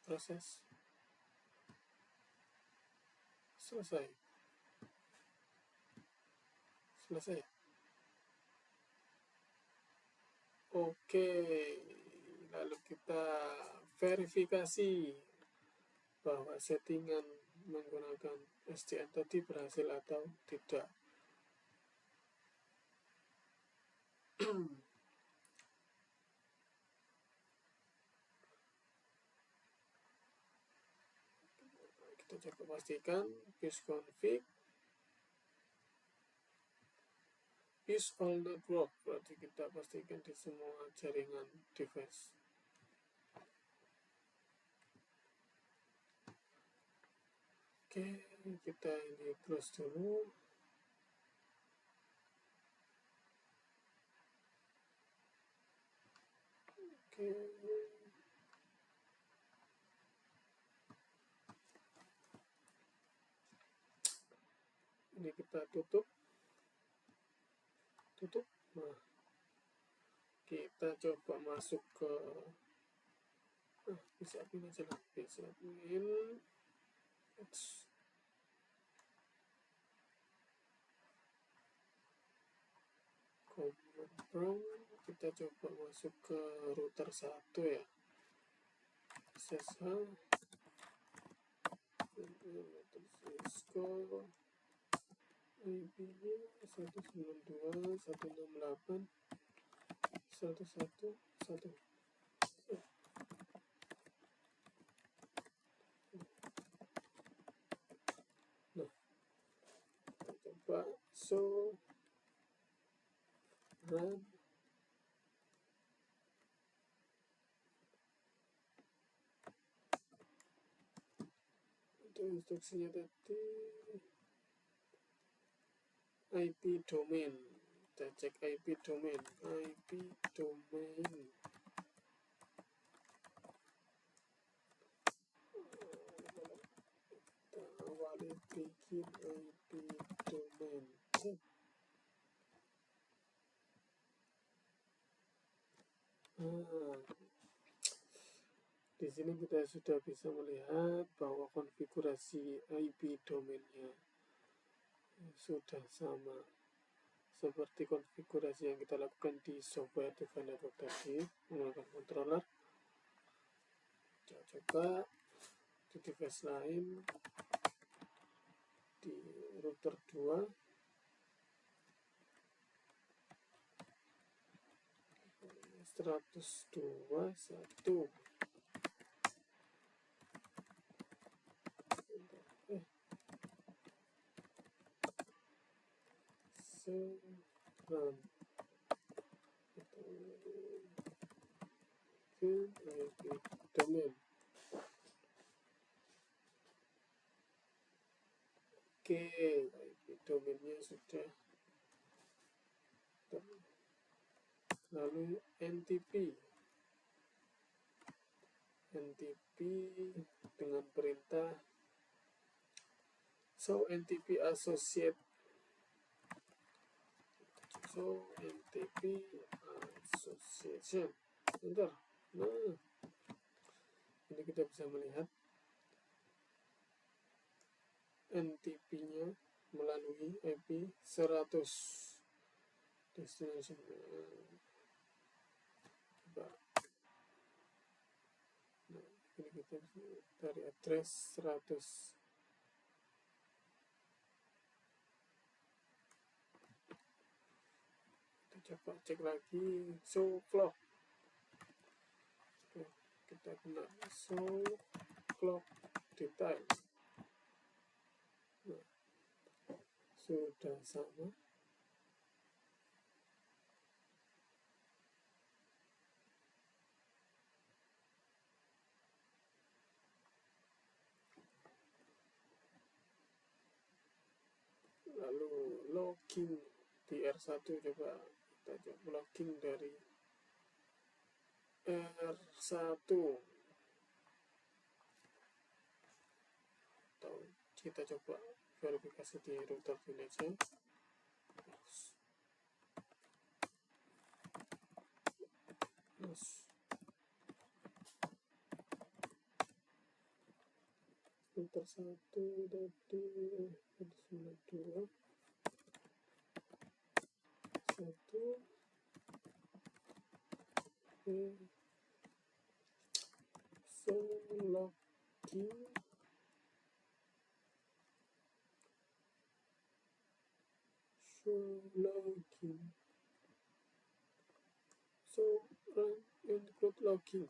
Proses selesai. Oke, lalu kita verifikasi bahwa settingan menggunakan SDN tadi berhasil atau tidak. Kita coba pastikan push config, is all network, berarti kita pastikan di semua jaringan device. Oke, kita ini close dulu. Oke. Ini kita tutup. Nah, kita coba masuk ke bisa admin aja lah, bisa admin. Command prompt, kita coba masuk ke router 1 ya. SSH Cisco, IP-nya 192.168.111. Nah, kita coba show run. Itu instruksinya tadi IP domain. Kita cek IP domain. Kita awali bikin IP domain. Di sini kita sudah bisa melihat bahwa konfigurasi IP domainnya sudah sama seperti konfigurasi yang kita lakukan di software defined network tadi menggunakan controller. Kita coba di device lain, di router 2. Seratus dua satu. Run. IP domain. Oke, IP domainnya sudah. Lalu NTP dengan perintah show NTP associate show NTP association. Enter. Nah, ini kita bisa melihat NTP-nya melalui IP 100 destination. Coba. Nah, ini kita dari address 100. Kita coba cek lagi show clock. Oke, kita kena show clock detail. Nah, sudah sama. Lalu login di R1, coba kita coba login dari R1 atau kita coba verifikasi di router village. Router 1 tadi 192 1 so login so run include login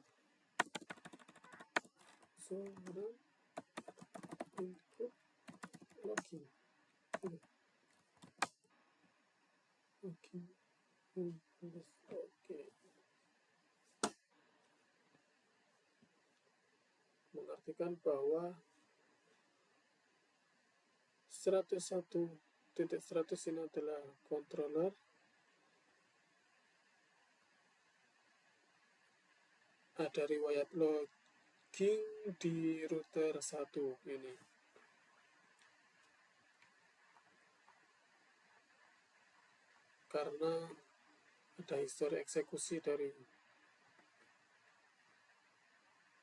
oke. Mengartikan bahwa 101.100 ini adalah controller ada riwayat logging di router 1 ini. Karena ada histori eksekusi dari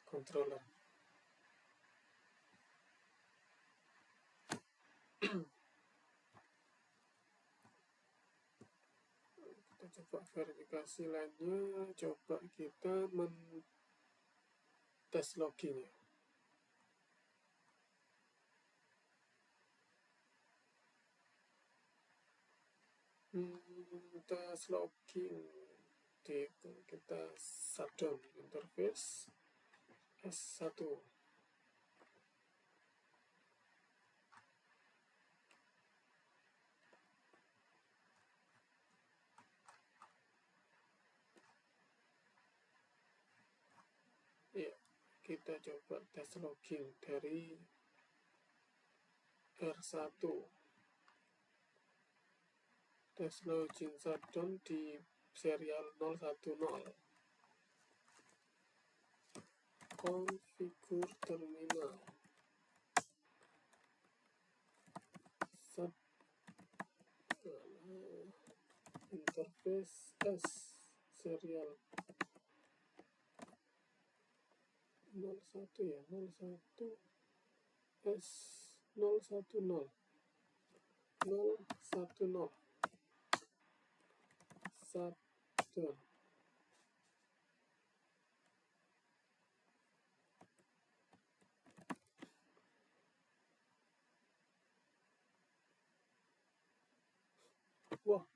controller. Kita coba verifikasi lainnya, coba kita tes login ya. Tes login di kita shutdown interface S1. Ya, kita coba tes login dari R1. Tes login shutdown di serial 010. Configure terminal. Interface S serial 01 ya, 01 S 010 shutdown. Wah,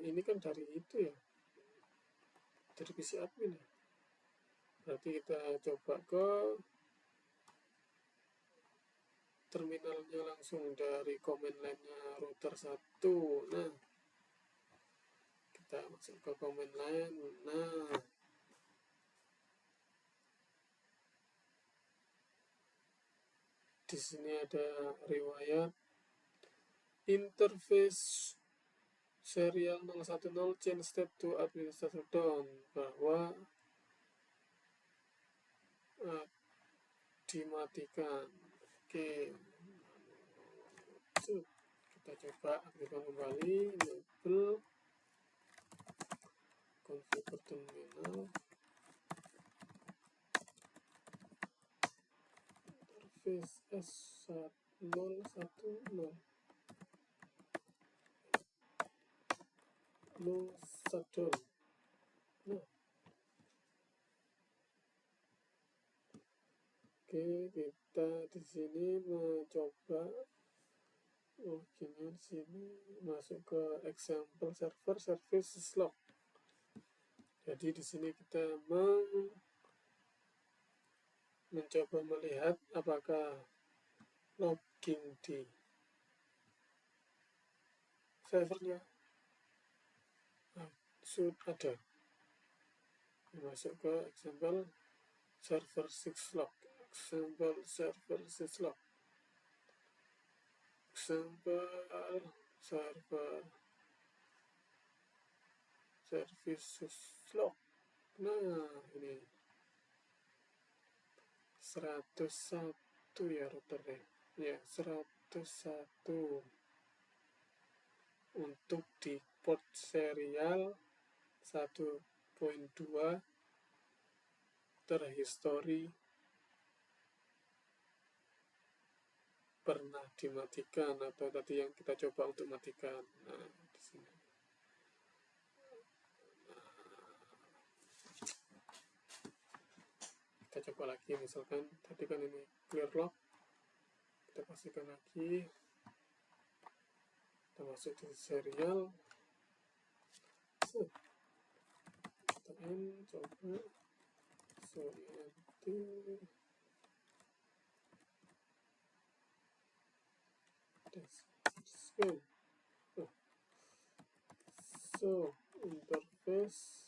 ini kan dari itu ya, dari PC admin ya. Berarti kita coba ke terminalnya langsung dari command line-nya router 1. Nah, kita kita masuk ke command line. Nah, di sini ada riwayat interface serial 010 change state to administrator down, bahwa dimatikan. Oke, kita coba aktifkan kembali label configure terminal interface S1010 no shutdown. Nah, oke, kita di sini mencoba loginnya. Di sini masuk ke example server services log. Jadi di sini kita mencoba melihat apakah logging di servernya ada. Masuk ke example server 6 log, example server 6 log, example server services log. Nah, ini 101 ya routernya. Ya, 101 untuk di port serial 1.2 terhistory pernah dimatikan, atau tadi yang kita coba untuk matikan. Nah, di sini. Kita coba lagi, misalkan tadi kan ini clear log, kita pastikan lagi, kita masuk di serial, kita coba so interface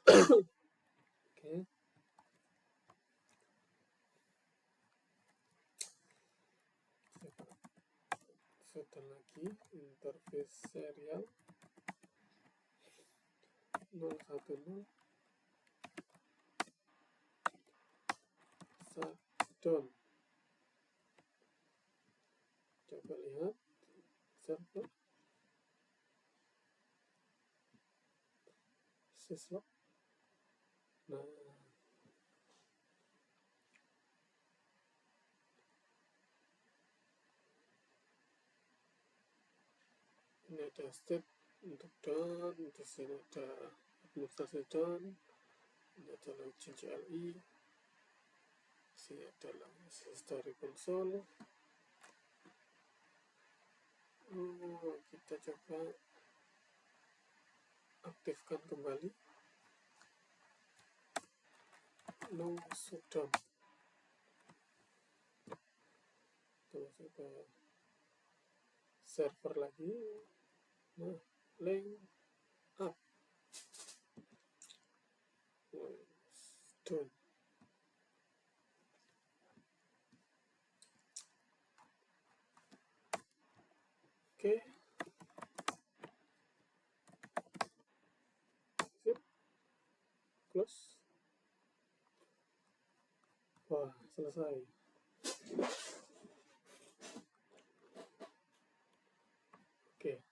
oke. Setel lagi interface serial 010 shutdown. Coba lihat server syslog. Nah, ini ada state untuk down, di sini ada administrasi down, ini ada login CLI, di sini ada history console. Kita coba aktifkan kembali no shutdown. Kita masuk ke server lagi. Nah, link up down. Oke, sip, close. Wah, selesai. Oke,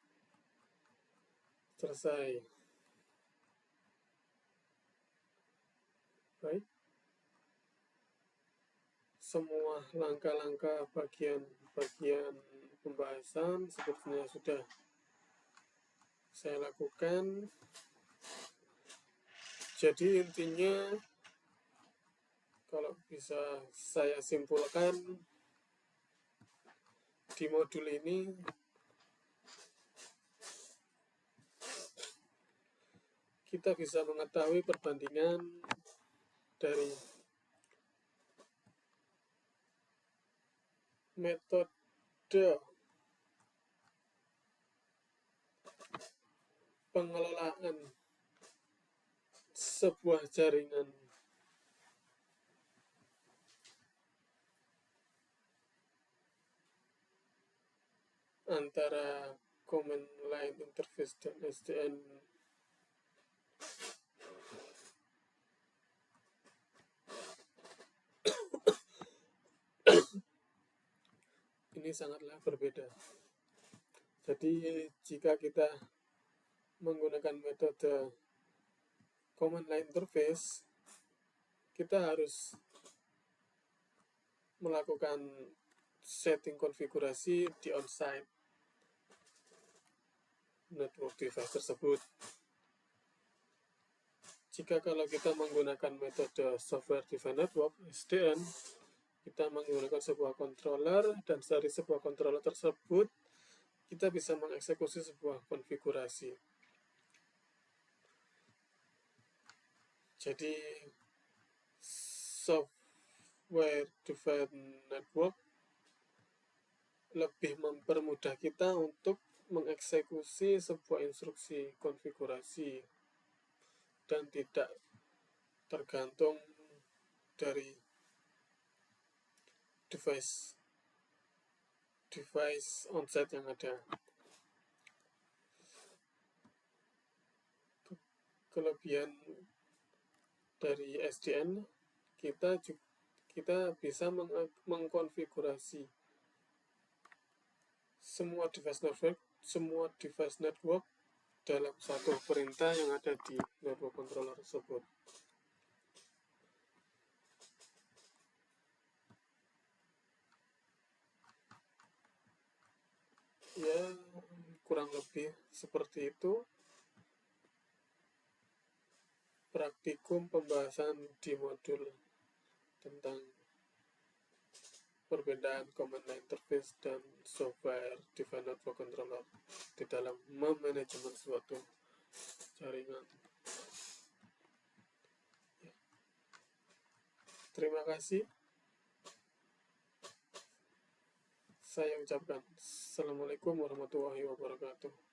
selesai. Baik, semua langkah-langkah bagian pembahasan sepertinya sudah saya lakukan. Jadi intinya, kalau bisa saya simpulkan, di modul ini kita bisa mengetahui perbandingan dari metode pengelolaan sebuah jaringan antara command line interface dan SDN ini sangatlah berbeda. Jadi jika kita menggunakan metode command line interface, kita harus melakukan setting konfigurasi di on-site network device tersebut. Jika kalau kita menggunakan metode software defined network SDN, kita menggunakan sebuah controller, dan dari sebuah controller tersebut kita bisa mengeksekusi sebuah konfigurasi. Jadi software defined network lebih mempermudah kita untuk mengeksekusi sebuah instruksi konfigurasi dan tidak tergantung dari device onsite yang ada. Kelebihan dari SDN, kita bisa mengkonfigurasi semua device network dalam satu perintah yang ada di network controller tersebut. Ya, kurang lebih seperti itu praktikum pembahasan di modul tentang perbedaan command line interface dan software defined network controller di dalam memanajemen suatu jaringan. Terima kasih. Saya ucapkan Assalamualaikum warahmatullahi wabarakatuh.